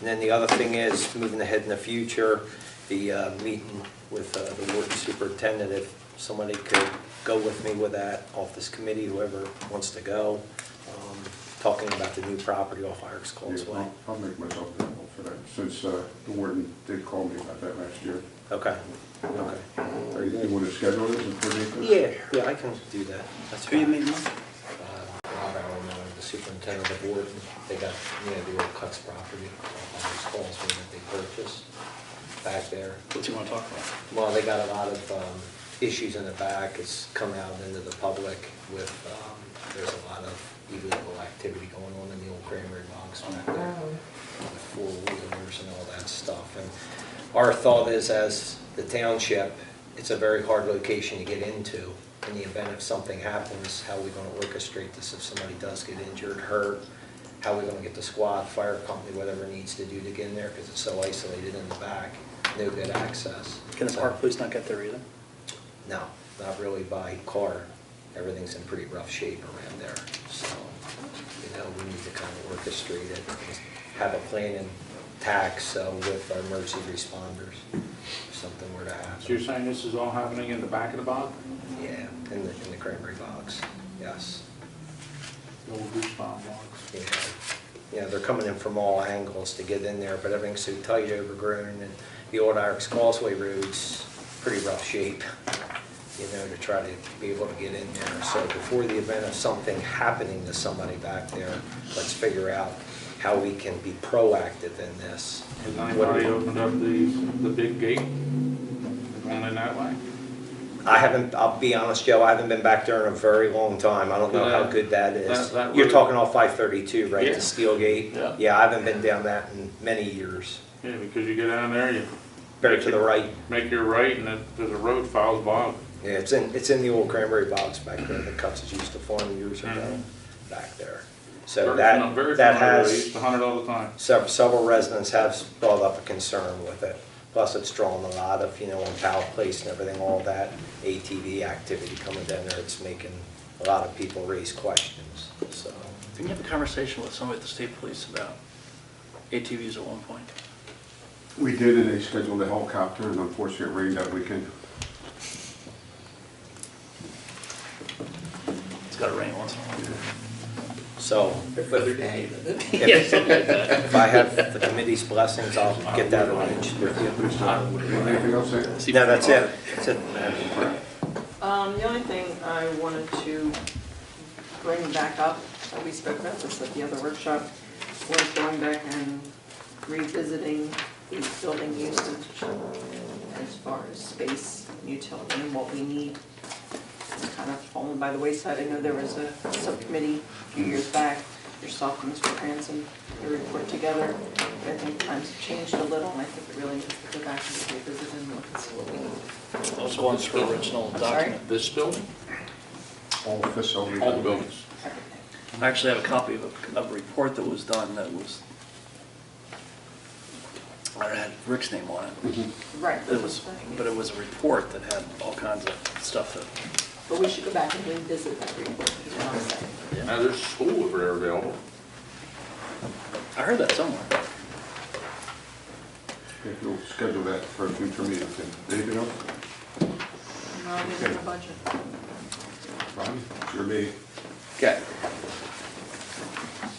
And then the other thing is, moving ahead in the future, the meeting with the warden superintendent, if somebody could go with me with that, off this committee, whoever wants to go, talking about the new property off Irish Yeah, Causeway. I'll make myself available for that, since the warden did call me about that last year. Okay, okay. You want to schedule it and coordinate this? Yeah, I can do that. That's Who you fine. meeting with? Rob Allen, the superintendent of the board, they got, you know, the old Cuts property, all those calls that they purchased back there. What do you want to talk about? Well, they got a lot of issues in the back, it's come out into the public with, there's a lot of illegal activity going on in the old Cranberry box back there, with four-wheelers and all that stuff. And our thought is, as the township, it's a very hard location to get into. In the event if something happens, how are we going to orchestrate this if somebody does get injured, hurt? How are we going to get the squad, fire company, whatever it needs to do to get in there, because it's so isolated in the back, no good access. Can the park police not get there either? No, not really by car. Everything's in pretty rough shape around there. So, you know, we need to kind of orchestrate it, have a plan in tax with our emergency responders, if something were to happen. So you're saying this is all happening in the back of the box? Yeah, in the cranberry box, yes. The old goosebump box? Yeah, they're coming in from all angles to get in there, but everything's so tight, overgrown, and the old Irish Causeway Road's pretty rough shape, you know, to try to be able to get in there. So before the event of something happening to somebody back there, let's figure out how we can be proactive in this. Has anybody opened up the big gate, going in that way? I haven't, I'll be honest, Joe, I haven't been back there in a very long time. I don't know how good that is. that You're road- talking off 532, right, Yeah. the steel gate? Yeah. Yeah, I haven't been down that in many years. Yeah, because you get down there, you Better to the right. make your right, and there's a road follows bottom. Yeah, it's in the old cranberry box back there, the Cuts used to farm years ago, back there. So that I used has, to hunt it all the time. several residents have brought up a concern with it. Plus, it's drawn a lot of, you know, on Powell Place and everything, all that ATV activity coming down there, it's making a lot of people raise questions, so. Didn't you have a conversation with somebody at the state police about ATVs at one point? We did, and they scheduled a helicopter, and unfortunately it rained that weekend. It's got to rain once in a while. So, Yeah, something like that. if I have the committee's blessings, I'll get that arranged with you. Anything else, Sam? No, that's it, that's it. The only thing I wanted to bring back up, we spoke about this at the other workshop, was going back and revisiting the building usage as far as space, utility, and what we need. It's kind of fallen by the wayside. I know there was a subcommittee a few years back, yourself and Mr. Cranston, you report together. But I think times have changed a little, and I think it really needs to go back and revisit and look and see what we need. Those ones for original I'm sorry? document. This building? All facilities. All the buildings. I actually have a copy of a report that was done that was, I had Rick's name on it. Right. It was, but it was a report that had all kinds of stuff that, But we should go back and revisit that report, is what I'm saying. Now, there's school over there available. I heard that somewhere. If you'll schedule that for a future meeting, Tim. Anything else? No, we didn't have a budget. Ronnie, it's your meeting. Okay.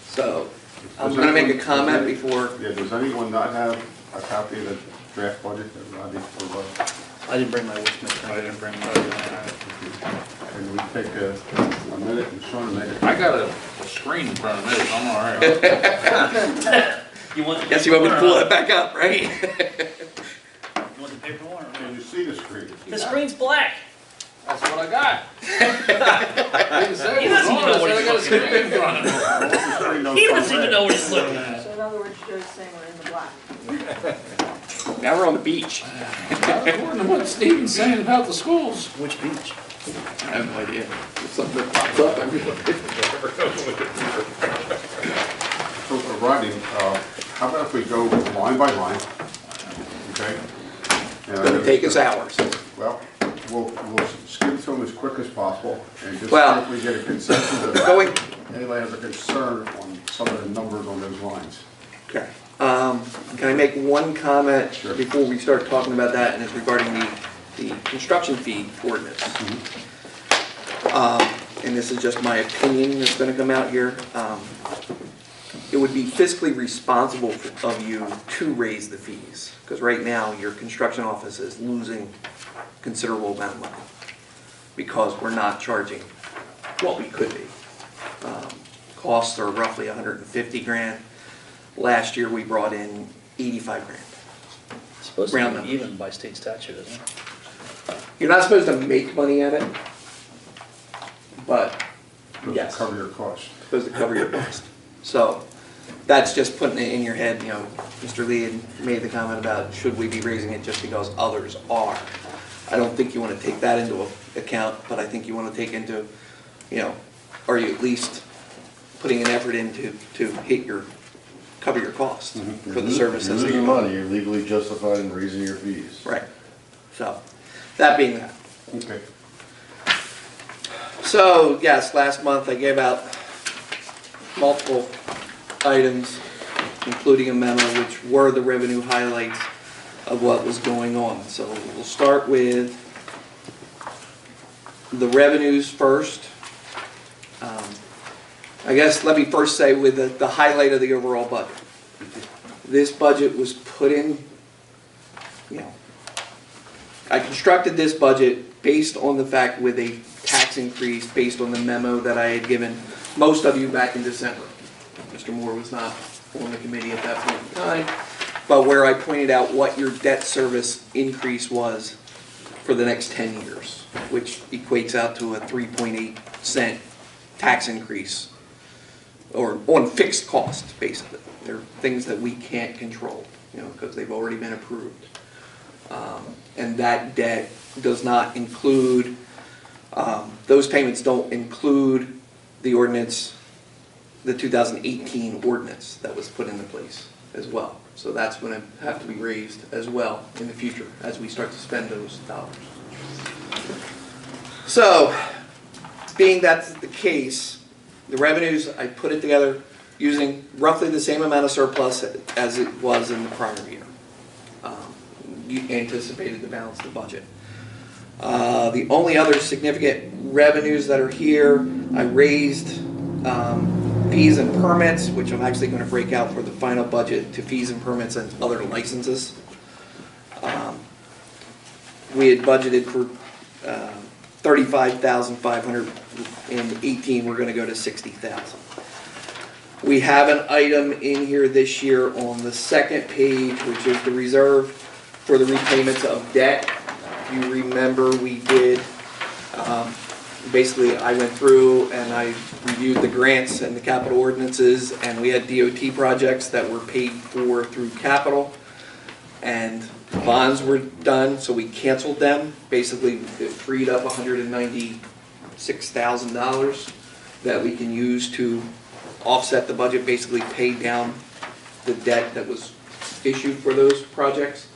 So, I'm gonna make a comment before, Yeah, does anyone not have a copy of the draft budget that Rodney provided? I didn't bring my wish list. I didn't bring mine. Can we take a minute and Sean make it? I got a screen in front of me, so I'm all right. You want the guess paper you want me to one pull or that back up, right? not? You want the paper one or Can not? you see the screen? The screen's black. That's what I got. Didn't say He it was doesn't even on, I know what said I he's got a looking screen in front of me. He doesn't even know what he's looking at. So in other words, Joe's saying we're in the black. Now we're on the beach. Not according to what Steven's saying about the schools. Which beach? I have no idea. If something that pops up, I'm So, Rodney, how about if we go line by line, okay? It's gonna take us hours. Well, we'll skim through them as quick as possible and just see Well, if we get a consensus of going- anybody has a concern on some of the numbers on those lines. Okay. Can I make one comment Sure. before we start talking about that, and it's regarding the construction fee ordinance. And this is just my opinion that's gonna come out here. It would be fiscally responsible of you to raise the fees, because right now, your construction office is losing considerable amount of money, because we're not charging what we could be. Costs are roughly 150 grand. Last year, we brought in 85 grand. It's supposed Round to be numbers. even by state statute, isn't it? You're not supposed to make money at it, but Just to yes, cover your costs. supposed to cover your cost. So that's just putting it in your head, you know, Mr. Lee had made the comment about should we be raising it just because others are. I don't think you want to take that into account, but I think you want to take into, you know, are you at least putting an effort into to cover your costs for the services You're that losing you're money, you're legally justified in raising your fees. Right. So, that being that. Okay. So, yes, last month I gave out multiple items, including a memo, which were the revenue highlights of what was going on. So we'll start with the revenues first. I guess let me first say with the highlight of the overall budget. This budget was put in, you know, I constructed this budget based on the fact with a tax increase based on the memo that I had given most of you back in December. Mr. Moore was not on the committee at that point in time, but where I pointed out what your debt service increase was for the next 10 years, which equates out to a 3.8 cent tax increase, or on fixed costs, basically. They're things that we can't control, you know, because they've already been approved. And that debt does not include, those payments don't include the ordinance, the 2018 ordinance that was put into place as well. So that's going to have to be raised as well in the future as we start to spend those dollars. So, being that's the case, the revenues, I put it together using roughly the same amount of surplus as it was in the prior year. You anticipated to balance the budget. The only other significant revenues that are here, I raised fees and permits, which I'm actually going to break out for the final budget to fees and permits and other licenses. We had budgeted for $35,518. We're going to go to $60,000. We have an item in here this year on the second page, which is the reserve for the repayments of debt. If you remember, we did, basically I went through and I reviewed the grants and the capital ordinances, and we had DOT projects that were paid for through capital, and bonds were done, so we canceled them. Basically, it freed up $196,000 that we can use to offset the budget, basically pay down the debt that was issued for those projects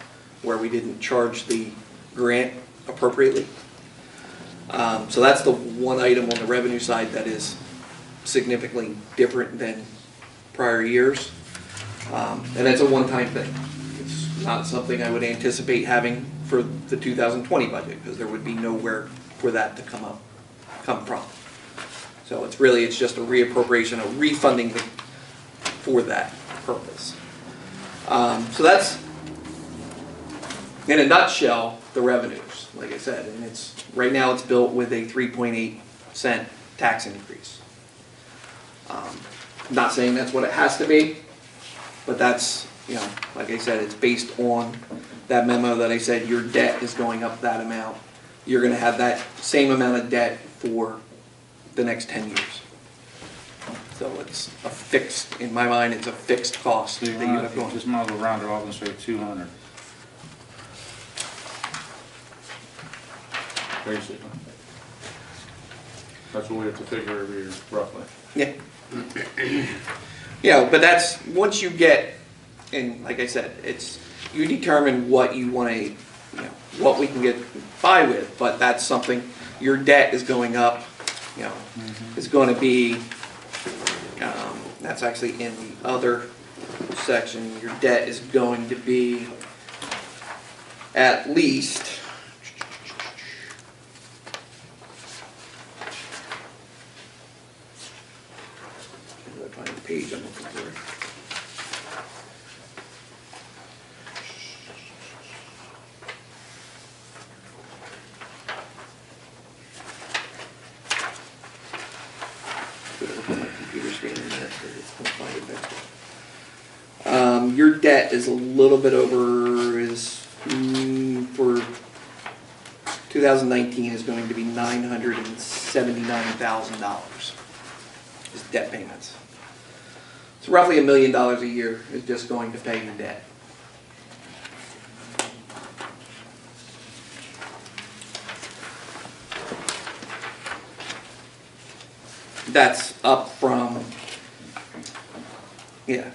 where we didn't charge the grant appropriately. So that's the one item on the revenue side that is significantly different than prior years. And that's a one-time thing. It's not something I would anticipate having for the 2020 budget, because there would be nowhere for that to come from. So it's just a reappropriation, a refunding for that purpose. So that's, in a nutshell, the revenues, like I said, and it's, right now it's built with a 3.8 cent tax increase. Not saying that's what it has to be, but that's, you know, like I said, it's based on that memo that I said your debt is going up that amount. You're gonna have that same amount of debt for the next 10 years. So it's a fixed, in my mind, it's a fixed cost that you have going. Just might as well round it off and say 200. Basically. That's what we have to figure every year, roughly. Yeah. Yeah, but that's, once you get, and like I said, it's, you determine what you want to, you know, what we can get by with, but that's something, your debt is going up, you know, it's going to be, that's actually in the other section, your debt is going to be at least, find the page I'm looking for. My computer screen in there, so it's gonna find it there. Your debt is a little bit over, for 2019 is going to be $979,000 is debt payments. So roughly $1 million a year is just going to pay the debt. That's up from, yeah,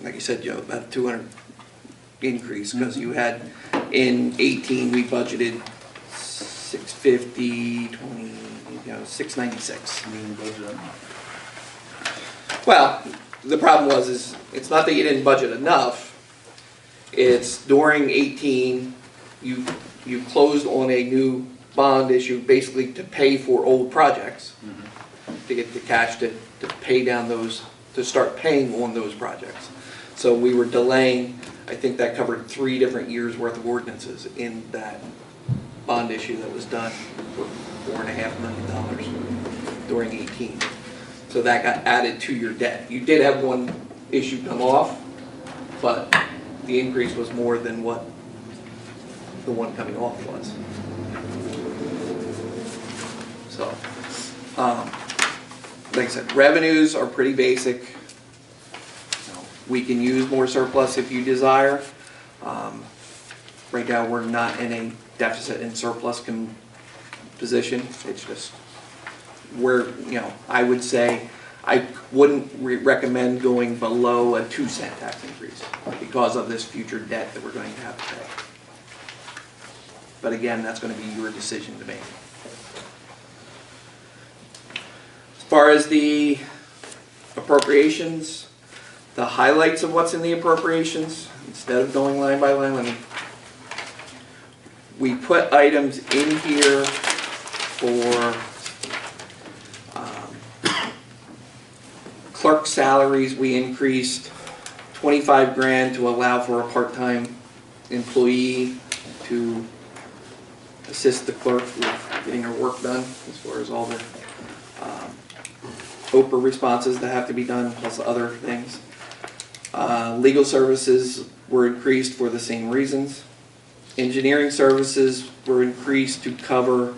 like you said, Joe, about a 200 increase, because you had, in 18, we budgeted 650, 20, you know, 696. Well, the problem is it's not that you didn't budget enough. It's during 18, you closed on a new bond issue basically to pay for old projects, to get the cash to pay down those, to start paying on those projects. So we were delaying, I think that covered 3 different years worth of ordinances in that bond issue that was done for $4.5 million during 18. So that got added to your debt. You did have one issue come off, but the increase was more than what the one coming off was. So, like I said, revenues are pretty basic. You know, we can use more surplus if you desire. Right now, we're not in a deficit and surplus position. It's just, we're, you know, I would say I wouldn't recommend going below a 2-cent tax increase because of this future debt that we're going to have to pay. But again, that's going to be your decision to make. As far as the appropriations, the highlights of what's in the appropriations, instead of going line by line, we put items in here for clerk salaries. We increased 25 grand to allow for a part-time employee to assist the clerk with getting her work done, as far as all the OPRA responses that have to be done, plus other things. Legal services were increased for the same reasons. Engineering services were increased to cover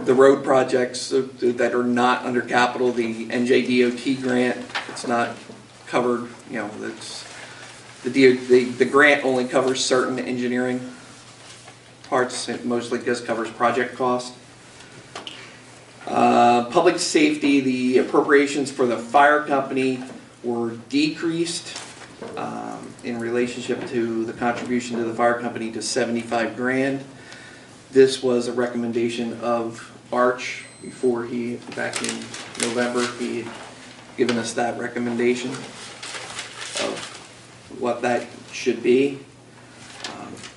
the road projects that are not under capital. The NJ DOT grant, it's not covered, you know, it's, the grant only covers certain engineering parts. It mostly just covers project cost. Public safety, the appropriations for the fire company were decreased in relationship to the contribution to the fire company to 75 grand. This was a recommendation of Arch before he, back in November, he had given us that recommendation of what that should be.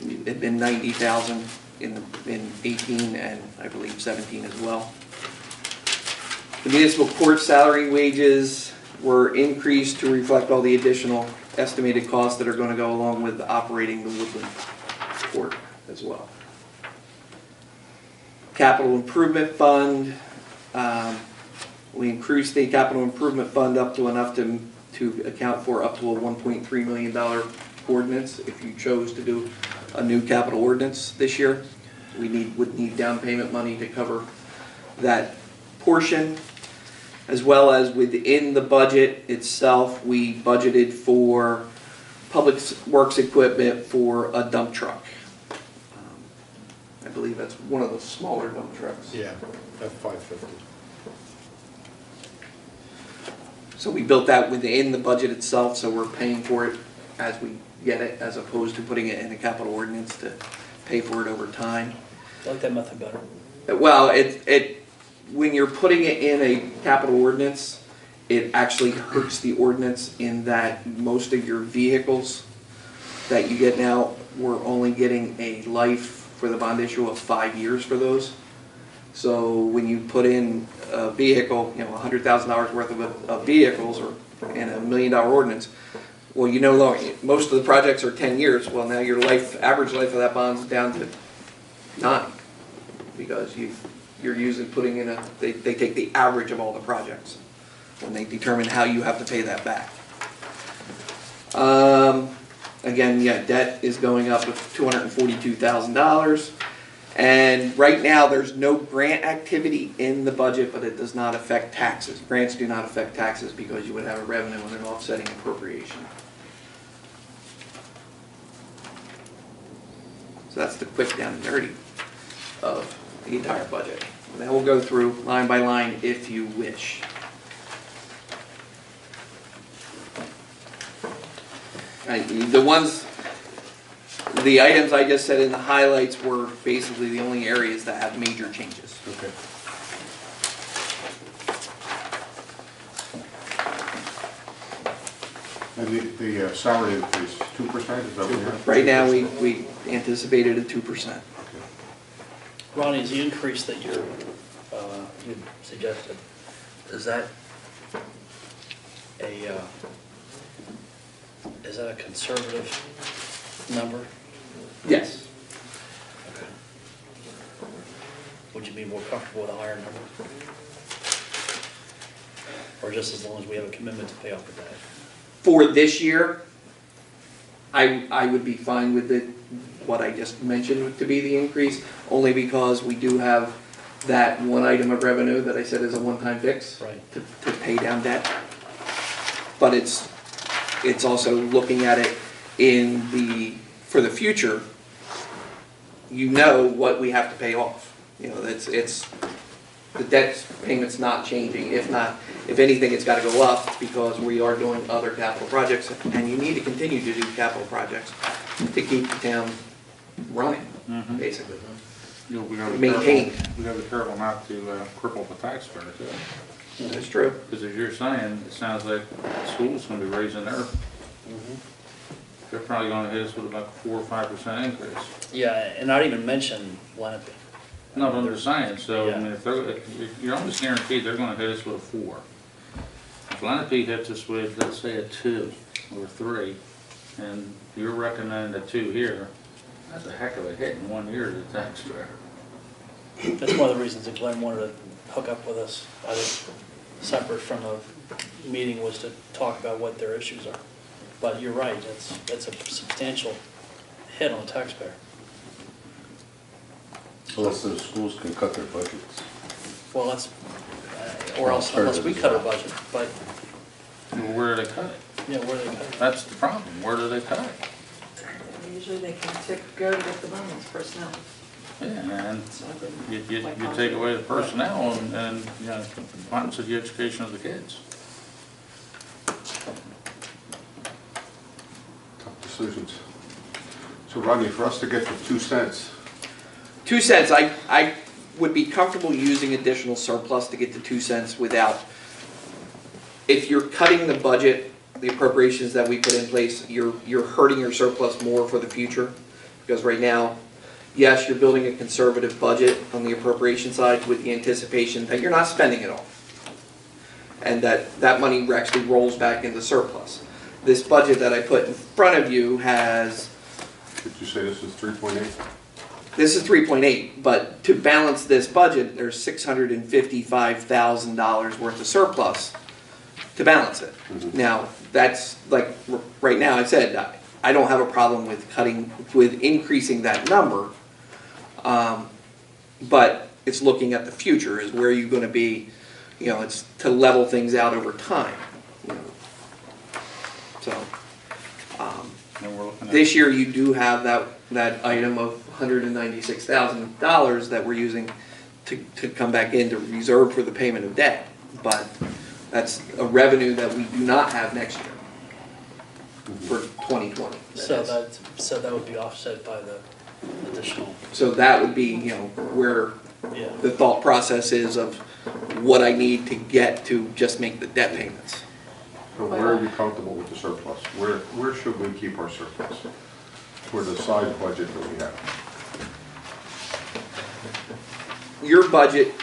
It had been 90,000 in 18 and I believe 17 as well. The municipal court salary wages were increased to reflect all the additional estimated costs that are going to go along with operating the Woodland Court as well. Capital Improvement Fund, we increased the Capital Improvement Fund up to enough to account for up to a $1.3 million ordinance if you chose to do a new capital ordinance this year. We would need down payment money to cover that portion, as well as within the budget itself, we budgeted for public works equipment for a dump truck. I believe that's one of the smaller dump trucks. Yeah, F-550. So we built that within the budget itself, so we're paying for it as we get it, as opposed to putting it in a capital ordinance to pay for it over time. I like that method better. Well, when you're putting it in a capital ordinance, it actually hurts the ordinance in that most of your vehicles that you get now, we're only getting a life for the bond issue of 5 years for those. So when you put in a vehicle, $100,000 worth of vehicles or in $1 million ordinance, well, most of the projects are 10 years. Well, now your average life of that bond's down to 9 because you're putting in they take the average of all the projects when they determine how you have to pay that back. Again, debt is going up with $242,000. And right now, there's no grant activity in the budget, but it does not affect taxes. Grants do not affect taxes because you would have a revenue and an offsetting appropriation. So that's the quick down and dirty of the entire budget. Now we'll go through line by line if you wish. The items I just said in the highlights were basically the only areas that have major changes. Okay. And the salary increase, 2%, is that what you have? Right now, we anticipated a 2%. Ronnie, is the increase that you suggested, is that a conservative number? Yes. Okay. Would you be more comfortable with a higher number? Or just as long as we have a commitment to pay off the debt? For this year, I would be fine with what I just mentioned to be the increase, only because we do have that one item of revenue that I said is a one-time fix, right, to pay down debt. But it's also looking at it for the future. What we have to pay off. The debt payment's not changing. If anything, it's got to go up because we are doing other capital projects, and you need to continue to do capital projects to keep the town running, basically. We gotta be Maintained. careful- We gotta be careful not to cripple the taxpayer too. That's true. Because as you're saying, it sounds like the school's gonna be raising their, they're probably gonna hit us with about 4 or 5% increase. Yeah, and not even mention Lenape. No, but I'm just saying, so, Yeah. I mean, if you're almost guaranteed they're gonna hit us with a 4. If Lenape hits us with, let's say, a 2 or 3, and you're recommending a 2 here, that's a heck of a hit in 1 year to the taxpayer. That's one of the reasons that Glenn wanted to hook up with us, I think, separate from the meeting, was to talk about what their issues are. But you're right, it's a substantial hit on the taxpayer. Unless those schools can cut their budgets. Well, or else, unless we cut our budget, but, Well, where do they cut it? yeah, where they cut it. That's the problem, where do they cut it? Usually they can go to get the bonus personnel. Yeah, and So I didn't you like take away the personnel and what happens to the education of the kids? Tough decisions. So Rodney, for us to get to 2 cents, 2 cents, I would be comfortable using additional surplus to get to 2 cents without, if you're cutting the budget, the appropriations that we put in place, you're hurting your surplus more for the future. Because right now, yes, you're building a conservative budget on the appropriation side with the anticipation that you're not spending it all. and that money actually rolls back into surplus. This budget that I put in front of you has, Did you say this is 3.8? this is 3.8, but to balance this budget, there's $655,000 worth of surplus to balance it. Now, that's like, right now, I said, I don't have a problem with increasing that number, but it's looking at the future, is where you're gonna be, it's to level things out over time. So, And we're looking at. this year you do have that item of $196,000 that we're using to come back in to reserve for the payment of debt. But that's a revenue that we do not have next year for 2020. So that would be offset by the additional, So that would be, where yeah. the thought process is of what I need to get to just make the debt payments. So where are you comfortable with the surplus? Where should we keep our surplus for the size budget that we have? Your budget,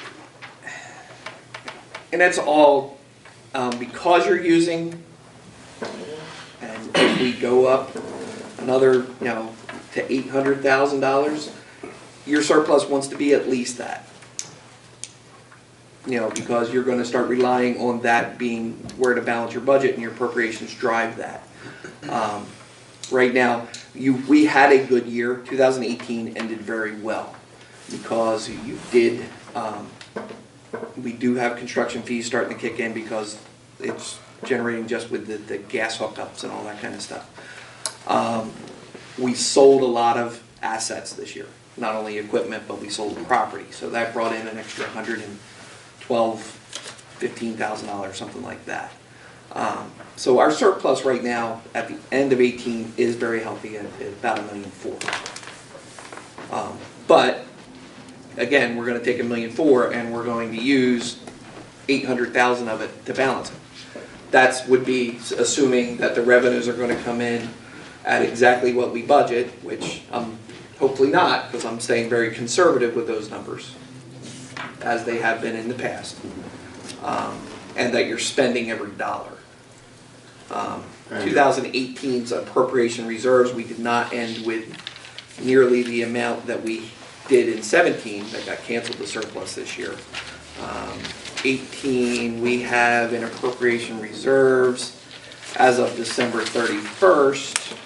and that's all because you're using, and if we go up another, to $800,000, your surplus wants to be at least that. Because you're going to start relying on that being where to balance your budget, and your appropriations drive that. Right now, we had a good year. 2018 ended very well because we do have construction fees starting to kick in because it's generating just with the gas hookups and all that kind of stuff. We sold a lot of assets this year, not only equipment, but we sold property. So that brought in an extra $15,000, something like that. So our surplus right now at the end of 18 is very healthy at about $1.4 million. But again, we're going to take $1.4 million and we're going to use $800,000 of it to balance it. That would be assuming that the revenues are going to come in at exactly what we budget, which hopefully not, because I'm staying very conservative with those numbers, as they have been in the past, and that you're spending every dollar. 2018's appropriation reserves, we did not end with nearly the amount that we did in 17 that got canceled the surplus this year. 18, we have in appropriation reserves as of December 31st.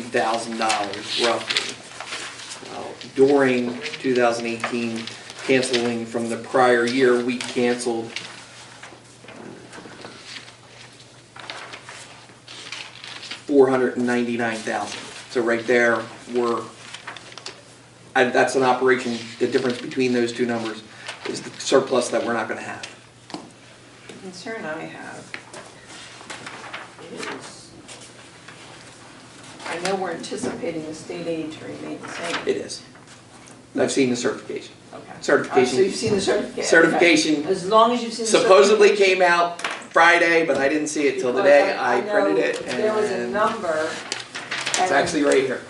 $333,000 roughly. During 2018, canceling from the prior year, we canceled $499,000. So right there, that's an operation. The difference between those two numbers is the surplus that we're not going to have. The concern I have is, I know we're anticipating the state aid to remain the same. It is. I've seen the certification. Okay. Certification. So you've seen the certification? Certification. Okay. As long as you've seen the Supposedly certification. came out Friday, but I didn't see it till today. I printed it, and There was a number. it's actually right here.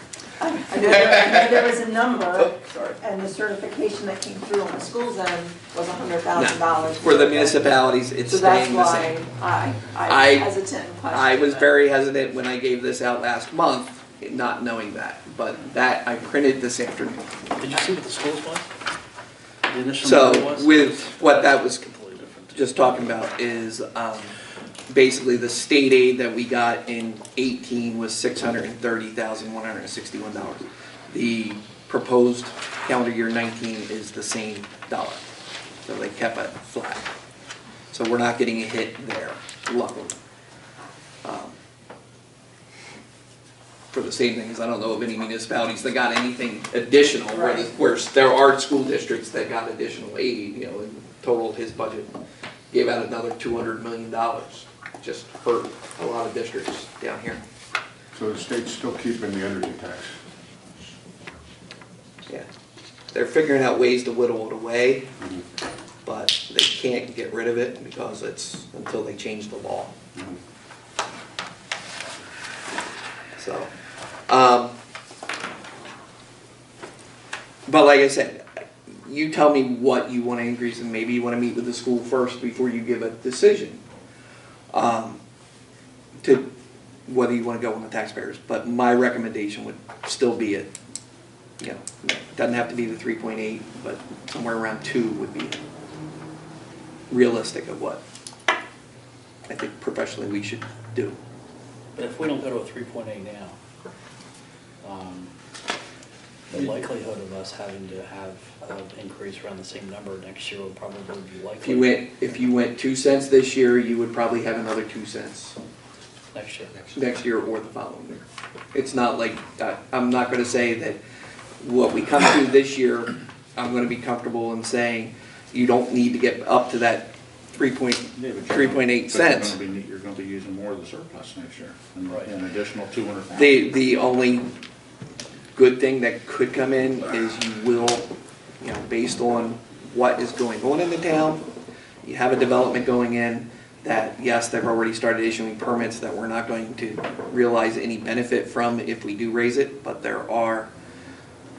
I know there was a number, and the certification that came through on the school's end was $100,000. For the municipalities, it's So that's staying the same. why I- I hesitant and question I was that. very hesitant when I gave this out last month, not knowing that, but that I printed this afternoon. Did you see what the schools was? The initial So number was? with what that was Completely different. just talking about is basically the state aid that we got in 18 was $630,161. The proposed calendar year 19 is the same dollar. So they kept it flat. So we're not getting a hit there, luckily. For the same thing as I don't know of any municipalities that got anything additional, where there are school districts that got additional aid, and total his budget gave out another $200 million. Just hurt a lot of districts down here. So the state's still keeping the energy tax. Yeah. They're figuring out ways to whittle it away, but they can't get rid of it because it's until they change the law. But like I said, you tell me what you want to increase, and maybe you want to meet with the school first before you give a decision to whether you want to go on the taxpayers. But my recommendation would still be it doesn't have to be the 3.8, but somewhere around 2 would be realistic of what I think professionally we should do. But if we don't go to a 3.8 now, the likelihood of us having to have an increase around the same number next year would probably be likely. If you went 2 cents this year, you would probably have another 2 cents Next year. next year or the following year. It's not like, I'm not going to say that what we come to this year, I'm going to be comfortable in saying you don't need to get up to that 3.8 cents. You're gonna be using more of the surplus next year, and Right. an additional 200,000. The only good thing that could come in is you will, based on what is going on in the town, you have a development going in that, yes, they've already started issuing permits that we're not going to realize any benefit from if we do raise it, but there are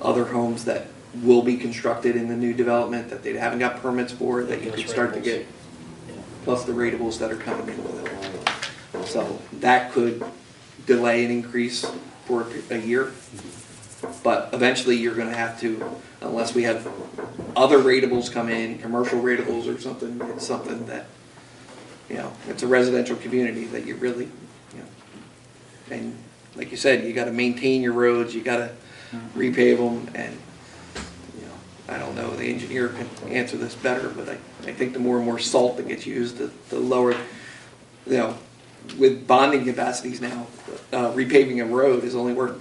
other homes that will be constructed in the new development that they haven't got permits for, that you could start to get, plus the ratables that are coming in with it. So that could delay an increase for a year. But eventually you're gonna have to, unless we have other ratables come in, commercial ratables or something, it's something that, it's a residential community that you really, and like you said, you gotta maintain your roads, you gotta repave them, and, I don't know, the engineer can answer this better, but I think the more and more salt that gets used, the lower, with bonding capacities now, repaving a road is only worth,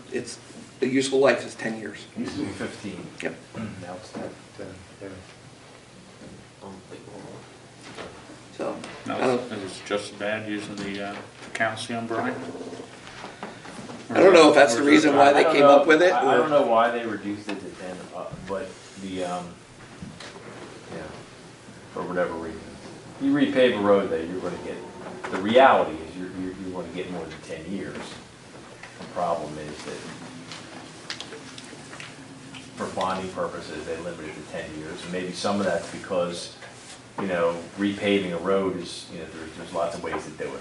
the useful life is 10 years. Used to be 15. Yep. Now it's 10. So, No, I don't, it was just as bad using the calcium brine. I don't know if that's the reason why they came up with it, I don't or, know why they reduced it to 10, but for whatever reason. You repave a road that you're going to get, the reality is you're going to get more than 10 years. The problem is that for bonding purposes, they limit it to 10 years. And maybe some of that's because, repaving a road is, there's lots of ways to do it. I mean,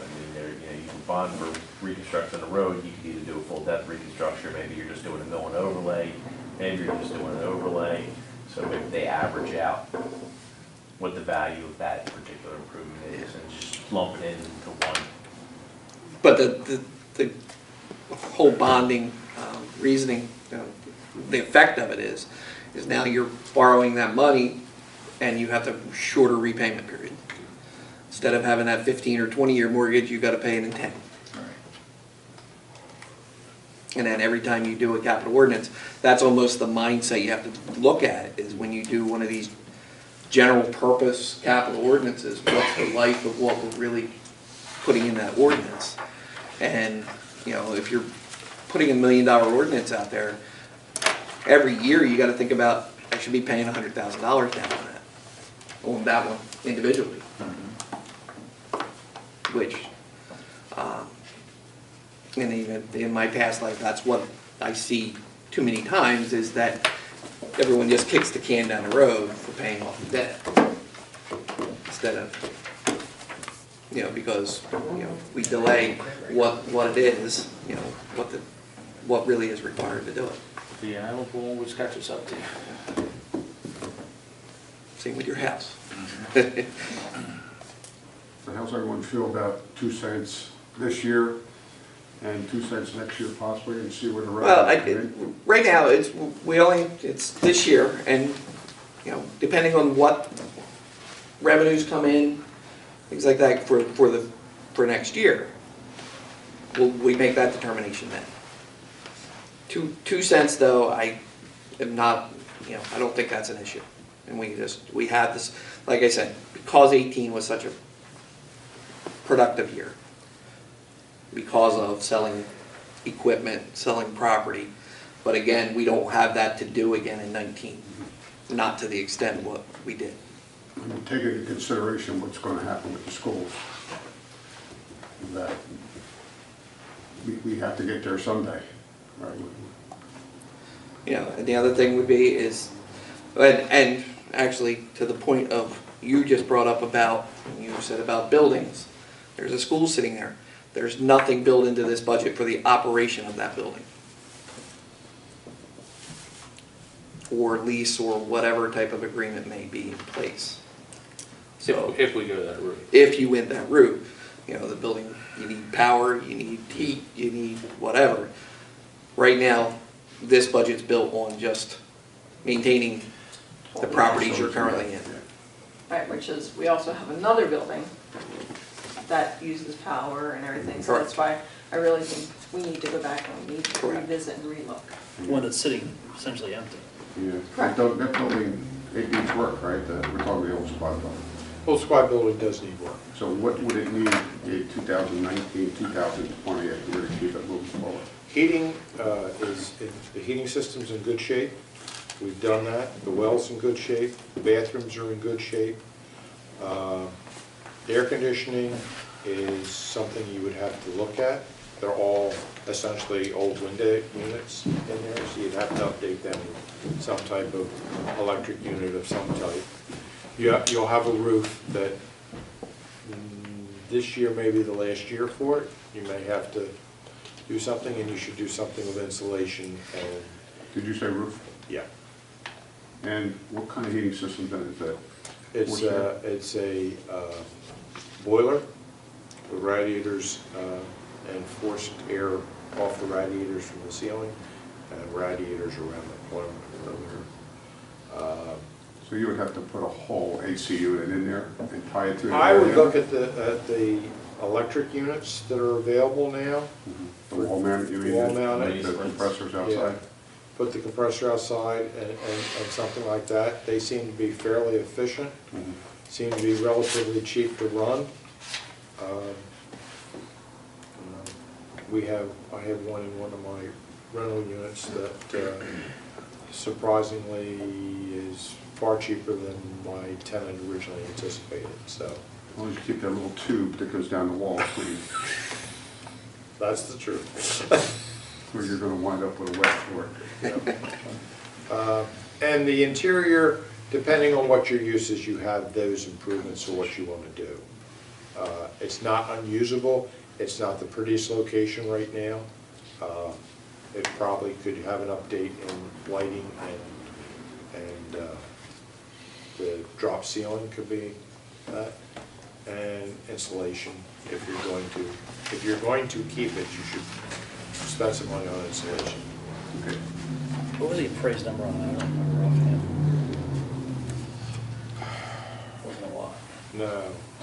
you can bond for reconstruction of a road. You can either do a full depth reconstruction, maybe you're just doing a mill and overlay, maybe you're just doing an overlay. So maybe they average out what the value of that particular improvement is and just lump it into one. but the whole bonding reasoning, the effect of it is now you're borrowing that money and you have a shorter repayment period. Instead of having that 15 or 20-year mortgage, you've got to pay it in 10. And then every time you do a capital ordinance, that's almost the mindset you have to look at, is when you do one of these general purpose capital ordinances, what's the life of what we're really putting in that ordinance? And, if you're putting $1 million ordinance out there, every year you got to think about, I should be paying $100,000 down on that one individually. Which, and even in my past life, that's what I see too many times, is that everyone just kicks the can down the road for paying off the debt. Instead of, because, we delay what it is, what really is required to do it. The animal will always catch us up to you. Same with your house. So how's everyone feel about 2 cents this year and 2 cents next year possibly, and see where the Well, revenue comes in? right now, it's this year, and, depending on what revenues come in, things like that for next year, we make that determination then. 2 cents though, I am not, I don't think that's an issue. And we have this, like I said, because 18 was such a productive year, because of selling equipment, selling property. But again, we don't have that to do again in 19, not to the extent what we did. And take into consideration what's going to happen with the schools. That we have to get there someday. Right. You know, and the other thing would be is, and actually to the point of, you just brought up about, you said about buildings. There's a school sitting there. There's nothing built into this budget for the operation of that building. Or lease or whatever type of agreement may be in place. So If we go that route. if you went that route, you know, the building, you need power, you need heat, you need whatever. Right now, this budget's built on just maintaining the properties you're currently in. Right, which is, we also have another building that uses power and everything, so that's why I really think we need to go back and we need to Correct. revisit and relook. One that's sitting essentially empty. Yeah, Correct. that building, it needs work, right? We're talking the old squad building. Well, squad building does need work. So what would it need in 2019, 2020 if we were to keep it moving forward? Heating the heating system's in good shape. We've done that. The well's in good shape. The bathrooms are in good shape. Air conditioning is something you would have to look at. They're all essentially old window units in there, so you'd have to update them with some type of electric unit of some type. You'll have a roof that this year may be the last year for it. You may have to do something, and you should do something with insulation and, Did you say roof? yeah. And what kind of heating system then is that? It's a boiler with radiators and forced air off the radiators from the ceiling and radiators around the perimeter. So you would have to put a whole AC unit in there and tie it to the I would area? look at the electric units that are available now. The wall mount, you mean? Wall mounted. The compressors outside? Yeah. Put the compressor outside and something like that. They seem to be fairly efficient, seem to be relatively cheap to run. I have one in one of my rental units that surprisingly is far cheaper than my tenant originally anticipated, so. As long as you keep that little tube that goes down the wall, please. That's the truth. Or you're gonna wind up with a wet floor. And the interior, depending on what your use is, you have those improvements of what you want to do. It's not unusable. It's not the prettiest location right now. It probably could have an update in lighting and the drop ceiling could be that, and insulation. If you're going to keep it, you should spend some money on insulation. Okay. What was the appraised number on that? I don't remember offhand. Wasn't a lot. No,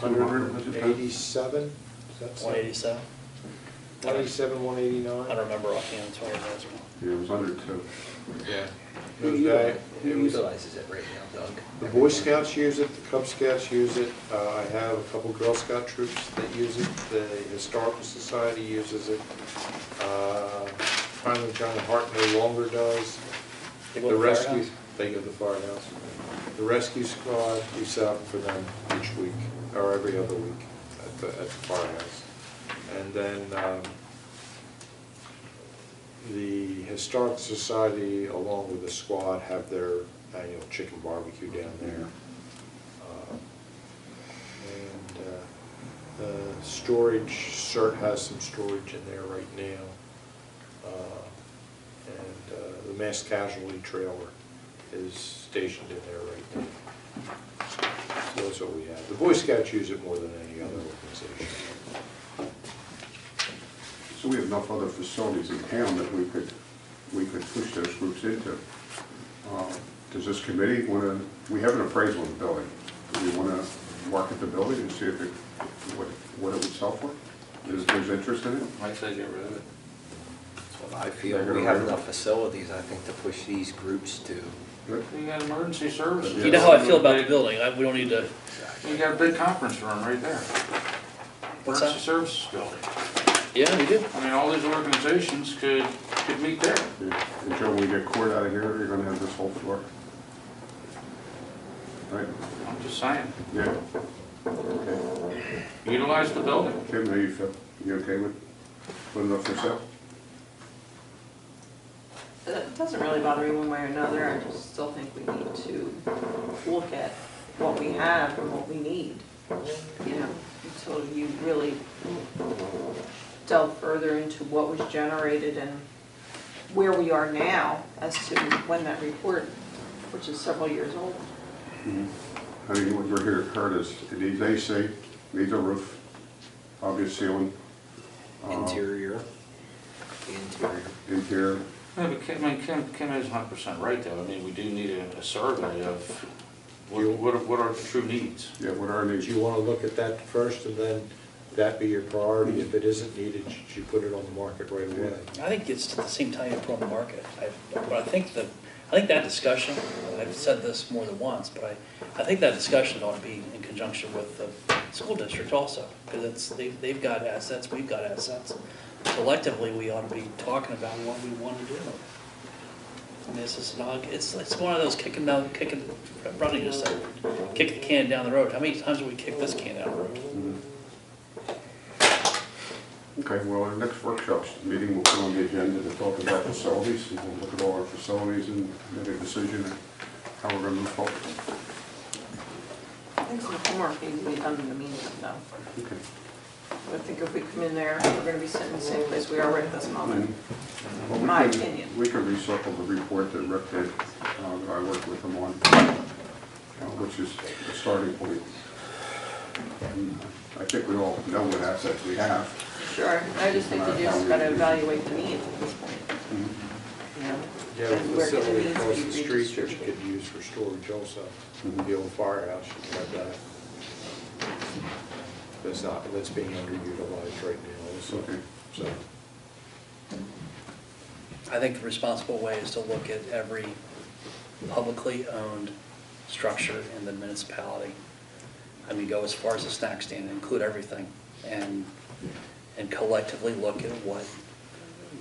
187? Is that so? 187? 187, 189? I don't remember offhand, that's why I was asking. Yeah, it was under 2. Yeah. Who utilizes it right now, Doug? The Boy Scouts use it, the Cub Scouts use it, I have a couple Girl Scout troops that use it, the Historical Society uses it, Finally John Hart no longer does. They go The to the rescue, firehouse? they go to the firehouse. The rescue squad, we set up for them each week, or every other week at the firehouse. And then the Historic Society, along with the squad, have their annual chicken barbecue down there. And storage, CERT has some storage in there right now. And the mass casualty trailer is stationed in there right now. So that's what we have. The Boy Scouts use it more than any other organization. So we have enough other facilities in town that we could push those groups into. Does this committee want to, we have an appraisal of the building. Do we want to market the building and see if what it would sell for? There's interest in it? I'd say get rid of it. I feel we have enough facilities, I think, to push these groups to. Good. You got emergency services. You know how I feel about the building, we don't need to, You got a big conference room right there. What's Emergency that? services building. yeah, we do. I mean, all these organizations could meet there. Yeah. And Joe, when we get court out of here, you're going to have this whole floor. Right? I'm just saying, Yeah. Okay. utilize the building. Kim, how you feel? You okay with putting it up for sale? It doesn't really bother me one way or another, I just still think we need to look at what we have and what we need, you know, until you really delve further into what was generated and where we are now as to when that report, which is several years old. I mean, what we're here, heard is, it needs AC, needs a roof, obvious ceiling. Interior. Interior. Yeah, but Kim is 100% right, though. I mean, we do need a survey of what are the true needs. Yeah, what are our needs? Do you want to look at that first and then that be your priority? If it isn't needed, should you put it on the market right away? I think it's at the same time you put on the market. But I think that discussion, I've said this more than once, but I think that discussion ought to be in conjunction with the school district also, because they've got assets, we've got assets. Collectively, we ought to be talking about what we want to do. I mean, it's one of those running just kick the can down the road. How many times have we kicked this can down the road? Okay, well, our next workshop meeting, we'll put on the agenda to talk about facilities, and we'll look at all our facilities and make a decision on how we're going to move forward. I think some homework needs to be done in the meantime, though. Okay. I think if we come in there, we're gonna be sitting in the same place we are right at this moment, Well, in my opinion. We could recycle the report that Rick did, that I worked with him on, which is the starting point. And I think we all know what assets we have. Sure, I just think you just gotta evaluate the needs at this point. You know, You have a and where the facility needs across be the street that you redistributed. could use for storage also. The old firehouse, you can have that. That's being underutilized right now also. Okay. So, I think the responsible way is to look at every publicly owned structure in the municipality. I mean, go as far as the snack stand, include everything, and collectively look at what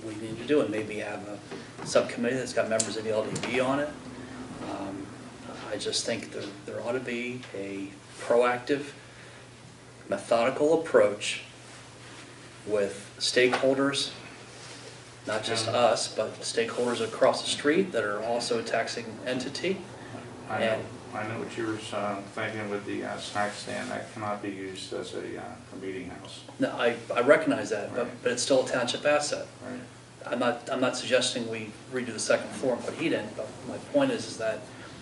we need to do, and maybe have a subcommittee that's got members of the LDB on it. I just think there ought to be a proactive, methodical approach with stakeholders, not just us, but stakeholders across the street that are also a taxing entity. I know what you were thinking with the snack stand. That cannot be used as a meeting house. No, I recognize that, but it's still a township asset. Right. I'm not suggesting we redo the second floor and put heat in, but my point is that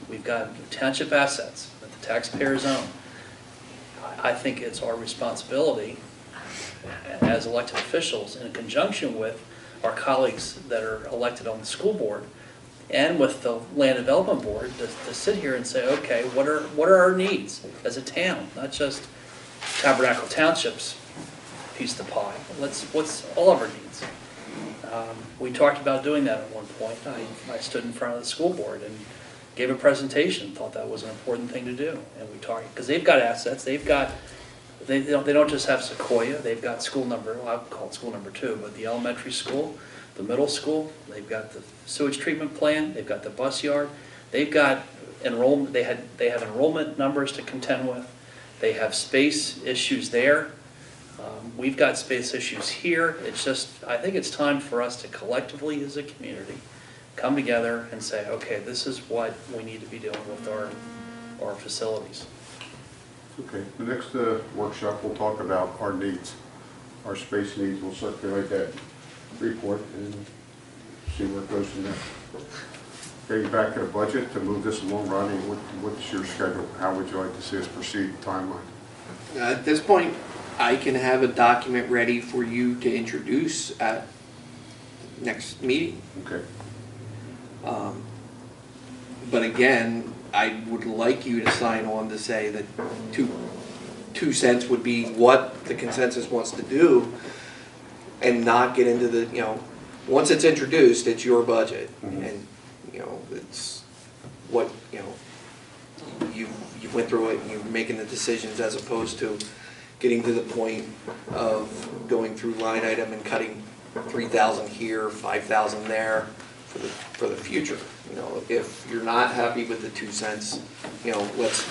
we've got township assets that the taxpayers own. I think it's our responsibility as elected officials, in conjunction with our colleagues that are elected on the school board and with the land development board, to sit here and say, okay, what are our needs as a town, not just Tabernacle Township's piece of the pie. What's all of our needs? We talked about doing that at one point. I stood in front of the school board and gave a presentation, thought that was an important thing to do. And we talked, because they've got assets, they don't just have Sequoia, they've got school number, well, I'll call it school number 2, but the elementary school, the middle school, they've got the sewage treatment plant, they've got the bus yard, they've got enrollment, they have enrollment numbers to contend with, they have space issues there. We've got space issues here. It's just, I think it's time for us to collectively as a community come together and say, okay, this is what we need to be doing with our facilities. Okay, the next workshop, we'll talk about our needs, our space needs. We'll circulate that report and see where it goes from there. Getting back to the budget, to move this along, Ronnie, what's your schedule? How would you like to see us proceed, timeline? At this point, I can have a document ready for you to introduce at next meeting. Okay. But again, I would like you to sign on to say that 2 cents would be what the consensus wants to do, and not get into the, once it's introduced, it's your budget. And, it's what, you went through it and you're making the decisions, as opposed to getting to the point of going through line item and cutting 3,000 here, 5,000 there for the future. If you're not happy with the 2 cents, let's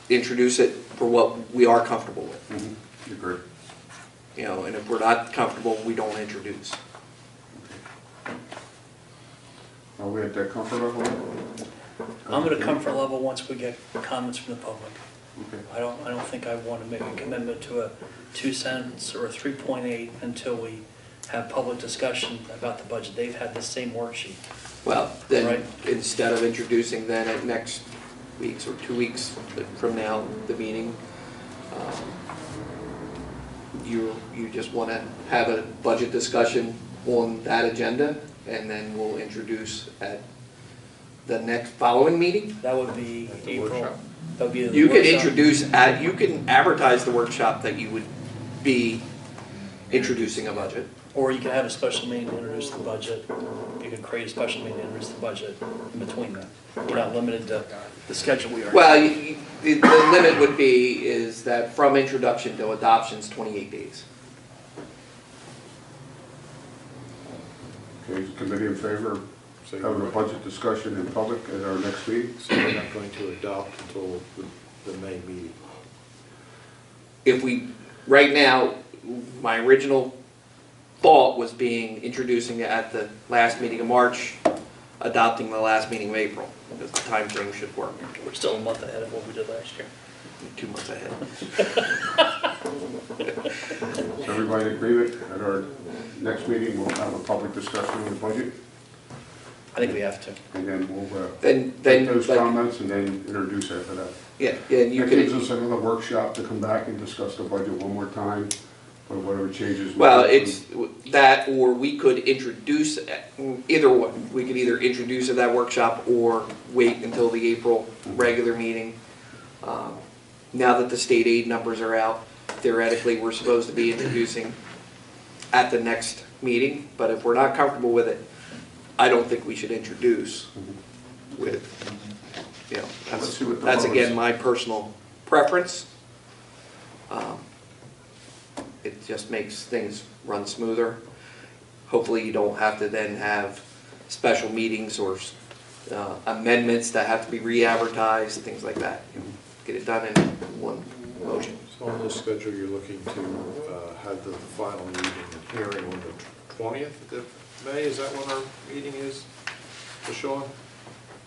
introduce it for what we are comfortable with. Agree. And if we're not comfortable, we don't introduce. Are we at that comfort level? I'm at a comfort level once we get comments from the public. Okay. I don't think I want to make a commitment to a 2 cents or a 3.8 until we have public discussion about the budget. They've had the same worksheet. Well, then, Right. instead of introducing then at next week's or 2 weeks from now, the meeting, you just want to have a budget discussion on that agenda, and then we'll introduce at the next following meeting? That would be April. That would be the You could workshop. introduce, you can advertise the workshop that you would be introducing a budget. Or you can have a special meeting to introduce the budget. You can create a special meeting to introduce the budget in between that. You're not limited to the schedule we are. Well, the limit would be is that from introduction to adoption is 28 days. Okay, is the committee in favor of So having a budget discussion in public at our next meeting? So we're not going to adopt until the May meeting. If we, right now, my original thought was introducing it at the last meeting of March, adopting the last meeting of April, because the time frame should work. We're still a month ahead of what we did last year. 2 months ahead. Is everybody in agreement at our next meeting, we'll have a public discussion on the budget? I think we have to. And then we'll Then take those like, comments and then introduce after that. yeah, and you That gives could, us another workshop to come back and discuss the budget one more time, or whatever changes. we well, have. it's that, or we could introduce, either one. We could either introduce at that workshop or wait until the April regular meeting. Now that the state aid numbers are out, theoretically, we're supposed to be introducing at the next meeting, but if we're not comfortable with it, I don't think we should introduce with, you know, Let's see what the that's voters- again my personal preference. It just makes things run smoother. Hopefully you don't have to then have special meetings or amendments that have to be re-advertised, things like that. Get it done in one motion. So on this schedule, you're looking to have the final meeting and hearing on the 20th of May? Is that when our meeting is, Sean?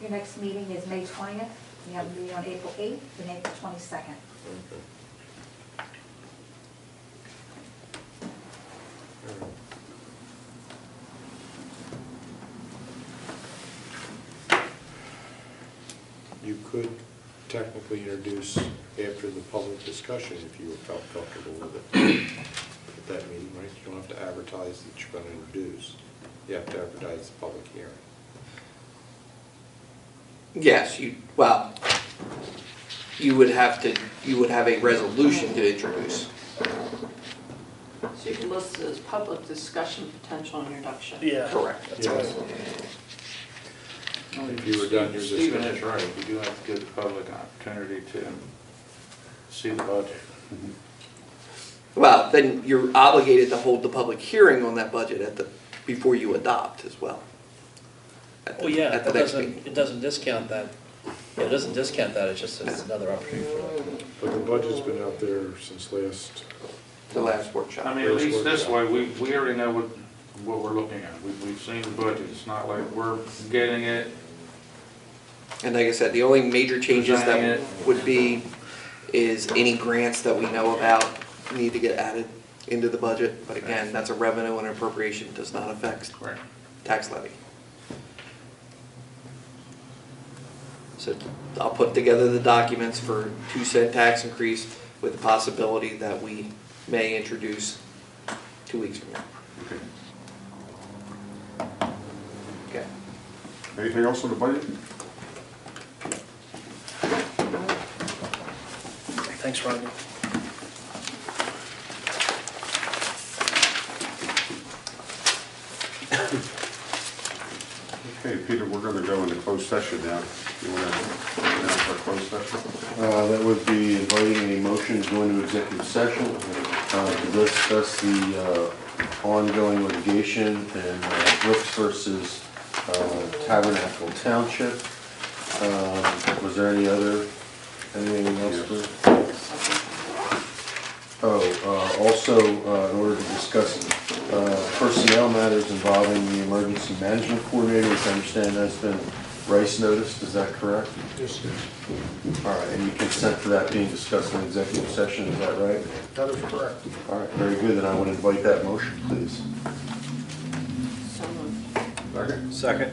Your next meeting is May 20th. We have a meeting on April 8th and April 22nd. You could technically introduce after the public discussion if you felt comfortable with it at that meeting, right? You don't have to advertise that you're going to introduce. You have to advertise the public hearing. Yes, you would have a resolution to introduce. So you can list it as public discussion, potential introduction. Yeah. Correct. That's right. If you were done your Stephen discussion. is right, we do have to give the public an opportunity to see the budget. Well, then you're obligated to hold the public hearing on that budget before you adopt as well. Well, yeah, At the that next doesn't, meeting. it doesn't discount that. Yeah, it doesn't discount that, it's just it's another opportunity for that. But the budget's been out there since The last workshop. I mean, at least this way, we already know what we're looking at. We've seen the budget. It's not like we're getting it. And like I said, the only major changes Presenting that it. would be is any grants that we know about need to get added into the budget. But again, that's a revenue and appropriation, does not affect Correct. tax levy. So I'll put together the documents for 2-cent tax increase with the possibility that we may introduce 2 weeks from now. Okay. Anything else on the budget? Thanks, Rodney. Okay, Peter, we're going to go into closed session now. You want to announce our closed session? That would be inviting a motion to go into executive session to discuss the ongoing litigation in Brooks versus Tabernacle Township. Was there anything else? Bruce? Also, in order to discuss personnel matters involving the emergency management coordinator, which I understand has been Rice noticed, is that correct? Yes, sir. All right, and you consent to that being discussed in executive session, is that right? That is correct. All right, very good, then I would invite that motion, please. So moved. Second, Second.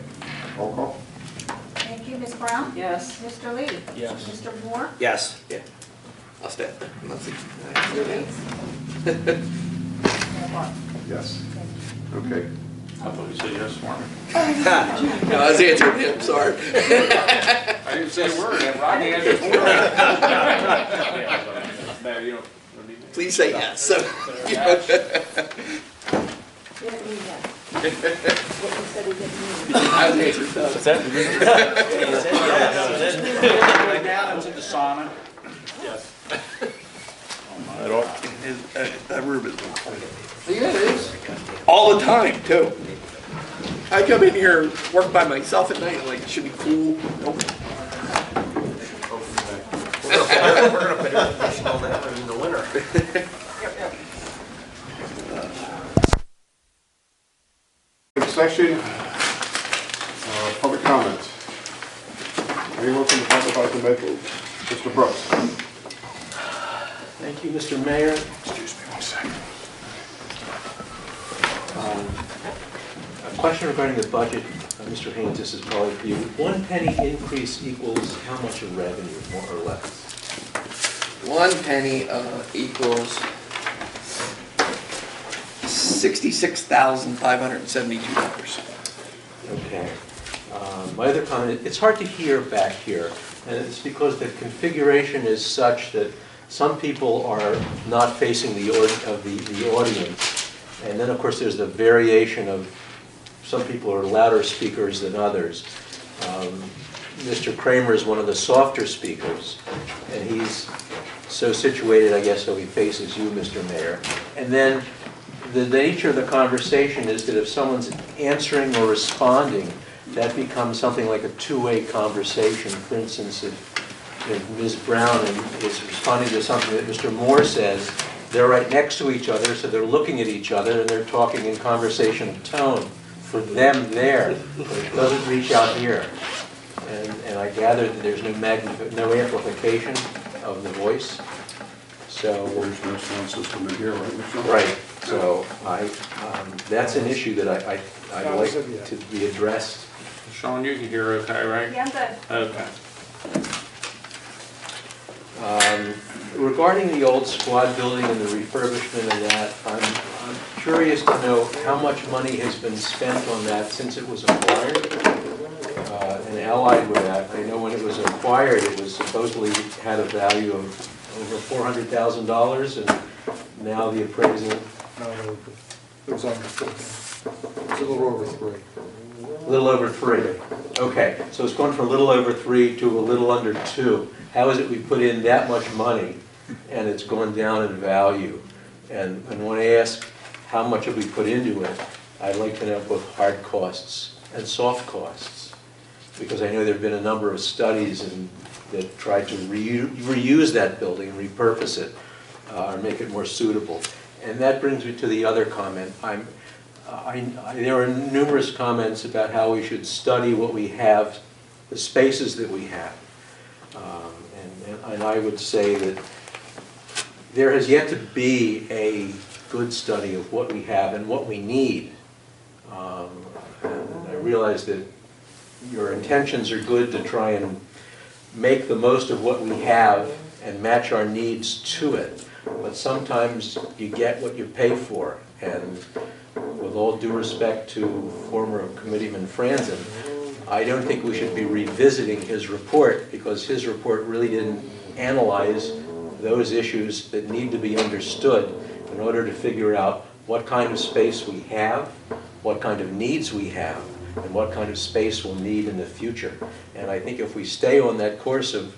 roll call. Thank you, Ms. Brown. Yes. Mr. Lee. Yes. Mr. Moore. Yes. Yeah, I'll stay. Mr. Bates. Mayor Barr. Yes. Okay. I thought you said yes, Mark. No, I was answering him, sorry. I didn't say a word, and Rodney answered for Mayor, you don't need me? Please say yes. So, You didn't mean that. What you said he didn't mean. I was answering Doug. Right now, it's in the sauna. Yes. That room is. Yeah, it is. All the time, too. I come in here, work by myself at night, like, it should be cool. Nope. We're gonna put information on that in the winter. Session, public comments. Anyone from the public like to make, Mr. Brooks? Thank you, Mr. Mayor. Excuse me 1 second. A question regarding the budget. Mr. Haynes, this is probably for you. 1 penny increase equals how much in revenue, more or less? 1 penny equals $66,572. Okay. My other comment, it's hard to hear back here, and it's because the configuration is such that some people are not facing the audience. And then, of course, there's the variation of some people are louder speakers than others. Mr. Kramer is one of the softer speakers, and he's so situated, I guess, so he faces you, Mr. Mayor. And then the nature of the conversation is that if someone's answering or responding, that becomes something like a two-way conversation. For instance, if Ms. Brown is responding to something that Mr. Moore says, they're right next to each other, so they're looking at each other and they're talking in conversational tone for them there, but it doesn't reach out here. And I gather that there's no amplification of the voice. So There's no sound system in here, right, Michelle? right. So that's an issue that I'd like to be addressed. Sean, you can hear okay, right? Yeah, I'm good. Okay. Regarding the old squad building and the refurbishment of that, I'm curious to know how much money has been spent on that since it was acquired. And allied with that, I know when it was acquired, it was supposedly had a value of over $400,000, and now the appraisal. It was a little over 3. A little over 3. Okay, so it's gone from a little over 3 to a little under 2. How is it we put in that much money and it's gone down in value? And when I ask how much have we put into it, I'd like to know both hard costs and soft costs, because I know there have been a number of studies that tried to reuse that building, repurpose it, or make it more suitable. And that brings me to the other comment. There are numerous comments about how we should study what we have, the spaces that we have. And I would say that there has yet to be a good study of what we have and what we need. And I realize that your intentions are good to try and make the most of what we have and match our needs to it. But sometimes you get what you pay for. And with all due respect to former Committeeman Franzen, I don't think we should be revisiting his report, because his report really didn't analyze those issues that need to be understood in order to figure out what kind of space we have, what kind of needs we have, and what kind of space we'll need in the future. And I think if we stay on that course of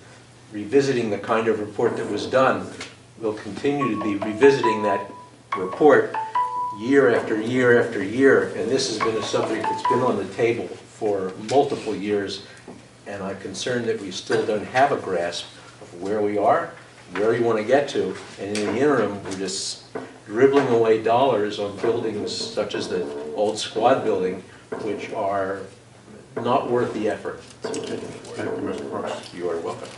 revisiting the kind of report that was done, we'll continue to be revisiting that report year after year after year. And this has been a subject that's been on the table for multiple years, and I'm concerned that we still don't have a grasp of where we are, where you want to get to, and in the interim, we're just dribbling away dollars on buildings such as the old squad building, which are not worth the effort. Thank you, Mr. Brooks. You are welcome.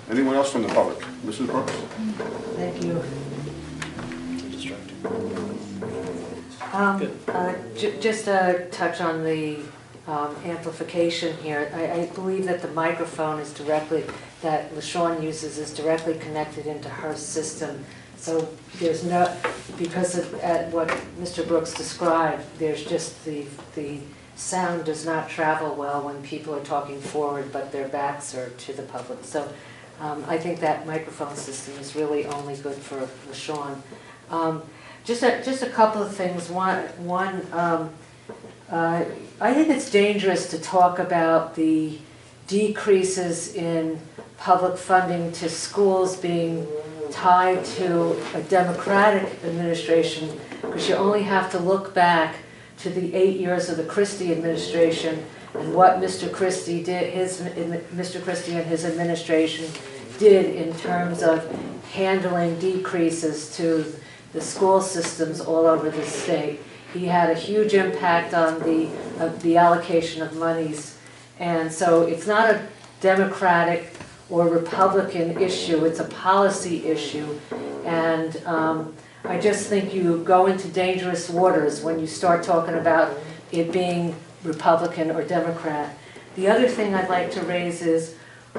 Anyone else from the public? Mrs. Brooks? Thank you. Just to touch on the amplification here, I believe that the microphone is directly, that LaShawn uses is directly connected into her system. So there's no, because of what Mr. Brooks described, there's just the sound does not travel well when people are talking forward, but their backs are to the public. So I think that microphone system is really only good for LaShawn. Just a couple of things. One, I think it's dangerous to talk about the decreases in public funding to schools being tied to a Democratic administration, because you only have to look back to the 8 years of the Christie administration and what Mr. Christie did, Mr. Christie and his administration did in terms of handling decreases to the school systems all over the state. He had a huge impact on the allocation of monies. And so it's not a Democratic or Republican issue, it's a policy issue. And I just think you go into dangerous waters when you start talking about it being Republican or Democrat. The other thing I'd like to raise is,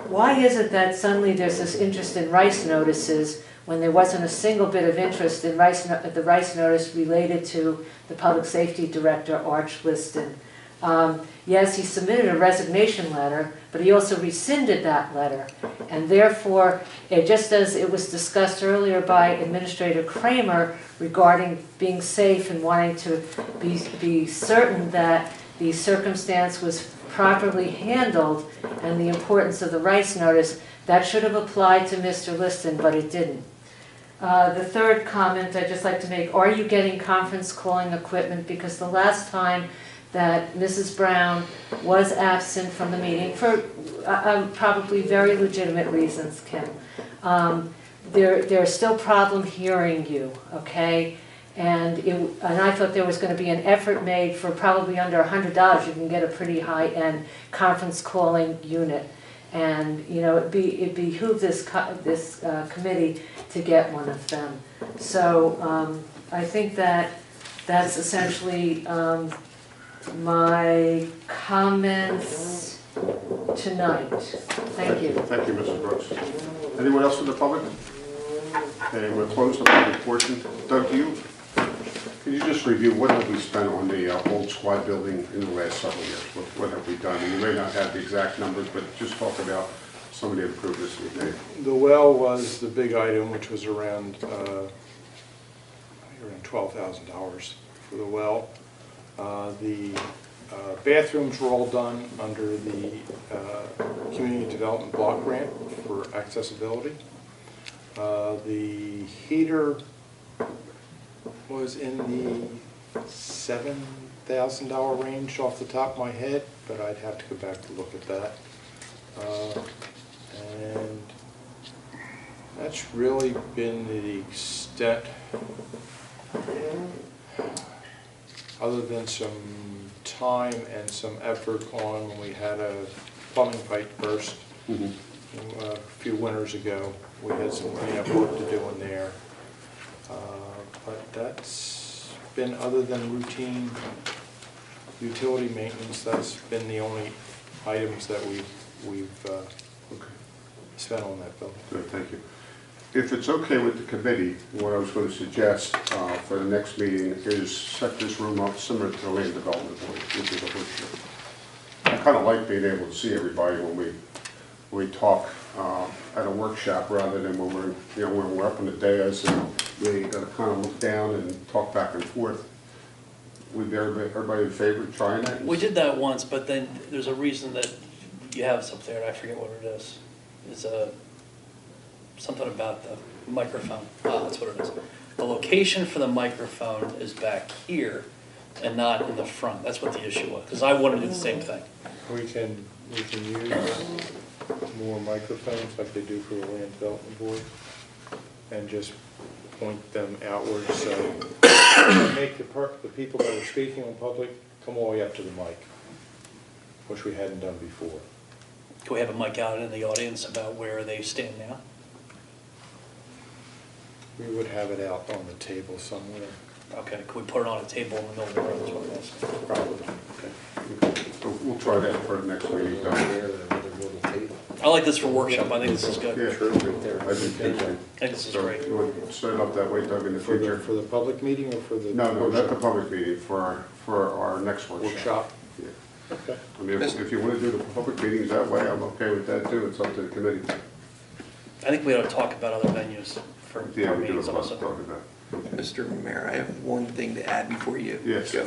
why is it that suddenly there's this interest in rice notices when there wasn't a single bit of interest in the rice notice related to the public safety director, Arch Liston? Yes, he submitted a resignation letter, but he also rescinded that letter. And therefore, just as it was discussed earlier by Administrator Kramer regarding being safe and wanting to be certain that the circumstance was properly handled and the importance of the rice notice, that should have applied to Mr. Liston, but it didn't. The third comment I'd just like to make, are you getting conference calling equipment? Because the last time that Mrs. Brown was absent from the meeting for probably very legitimate reasons, Kim. There are still problems hearing you, okay? And I thought there was going to be an effort made for probably under $100. You can get a pretty high-end conference calling unit. And you know, it behooves this committee to get one of them. So I think that's essentially my comments tonight. Thank you. Thank you, Mrs. Brooks. Anyone else from the public? Okay, we'll close the public portion. Doug, can you just review what have we spent on the old squad building in the last several years? What have we done? And you may not have the exact numbers, but just talk about some of the improvements we've made. The well was the big item, which was around $12,000 for the well. The bathrooms were all done under the Community Development Block Grant for accessibility. The heater was in the $7,000 range off the top of my head, but I'd have to go back to look at that. And that's really been the extent, other than some time and some effort on when we had a plumbing pipe burst a few winters ago. We had some cleanup work to do in there. But that's been, other than routine utility maintenance, that's been the only items that we've spent on that building. Good, thank you. If it's okay with the committee, what I was going to suggest for the next meeting is set this room up similar to the Land Development Board, which is a workshop. I kind of like being able to see everybody when we talk at a workshop rather than when we're up on the dais and we got to kind of look down and talk back and forth. Would everybody in favor of trying that? We did that once, but then there's a reason that you have something there, and I forget what it is. It's something about the microphone. That's what it is. The location for the microphone is back here and not in the front. That's what the issue was, because I want to do the same thing. We can use more microphones like they do for the land development board, and just point them outward, so make the people that are speaking in public come all the way up to the mic, which we hadn't done before. Can we have a mic out in the audience about where they stand now? We would have it out on the table somewhere. Okay, could we put it on a table in the middle of the room, is what I'm asking? Probably. Okay. So we'll try that for the next meeting. I like this for workshop, I think this is good. Yeah, True, right there. I think so. I think this is So great. you want to set it up that way, Doug, in the For future? the public meeting or for the? No, not the public meeting, for our next workshop. Workshop? Yeah. Okay. I mean, if you want to do the public meetings that way, I'm okay with that too. It's up to the committee. I think we ought to talk about other venues for Yeah, our we do meetings have a lot to also. talk about. Mr. Mayor, I have one thing to add before you Yes. go.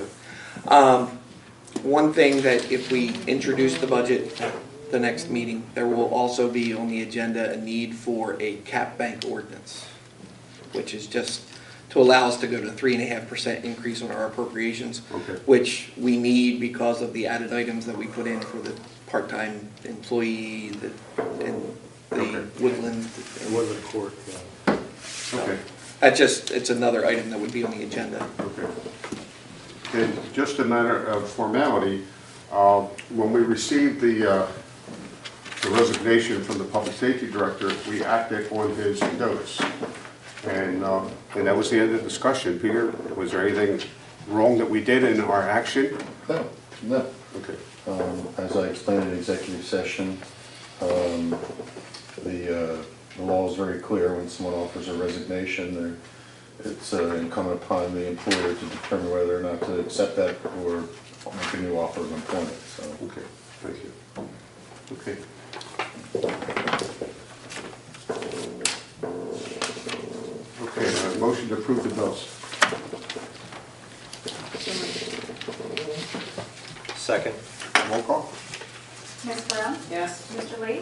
One thing that if we introduce the budget at the next meeting, there will also be on the agenda a need for a cap bank ordinance, which is just to allow us to go to 3.5% increase on our appropriations, Okay. which we need because of the added items that we put in for the part-time employee and the Okay. woodland. It was a court, yeah. Okay. It's another item that would be on the agenda. Okay. And just a matter of formality, when we received the resignation from the public safety director, we acted on his notice. And that was the end of the discussion. Peter, was there anything wrong that we did in our action? No. Okay. As I explained in executive session, the law is very clear. When someone offers a resignation, it's incumbent upon the employer to determine whether or not to accept that or make a new offer of employment. So. Okay, thank you. Okay. Okay, motion to approve the bills. Second. Roll call? Ms. Brown? Yes. Mr. Lee?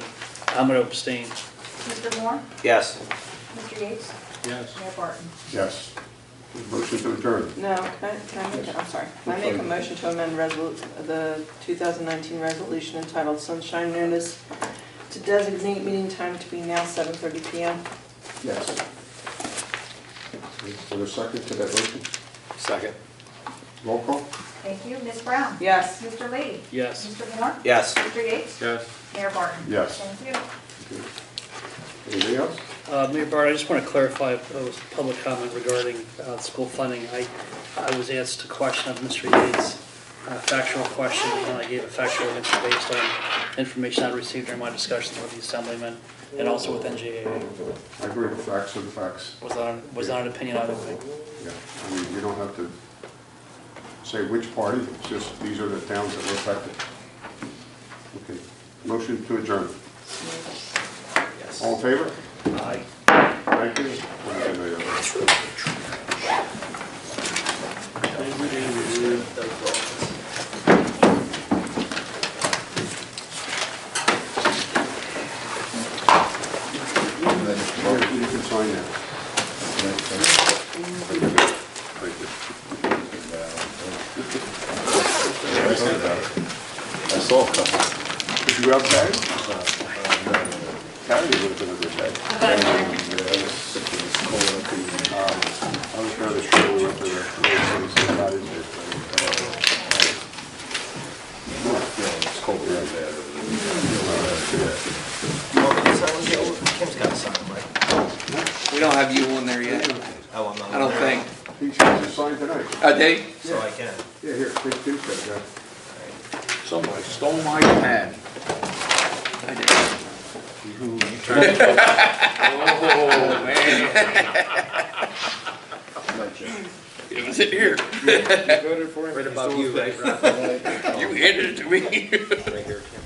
I'm going to abstain. Mr. Moore? Yes. Mr. Yates? Yes. Mayor Barton? Yes. Motion to adjourn. No, can I make a motion to amend the 2019 resolution entitled Sunshine Notice to designate meeting time to be now 7:30 PM? Yes. Is there a second to that motion? Second. Roll call? Thank you. Ms. Brown? Yes. Mr. Lee? Yes. Mr. Moore? Yes. Mr. Yates? Yes. Mayor Barton? Yes. Thank you. Anything else? Mayor Bart, I just want to clarify a public comment regarding school funding. I was asked a question of Mr. Yates, a factual question, and I gave a factual answer based on information I received during my discussions with the Assemblyman and also with NJAA. I agree, the facts are the facts. Was not an opinion either way. Yeah, I mean, you don't have to say which party, it's just these are the towns that were affected. Okay, motion to adjourn. Yes. All in favor? Aye. Thank you. You can sign that. Thank you. I saw a couple. Did you have tags? Carrie would have been a good tag. I was going to show you up to the It's cold really bad. Kim's got something, right? We don't have you on there yet, Oh, I'm not. I don't think. He's going to sign tonight. Dave? So I can. Yeah, here, take two, yeah. Somebody stole my pen. I did. Oh, man. It was in here. Right above you, right, Ralph? You handed it to me. Right here, Kim.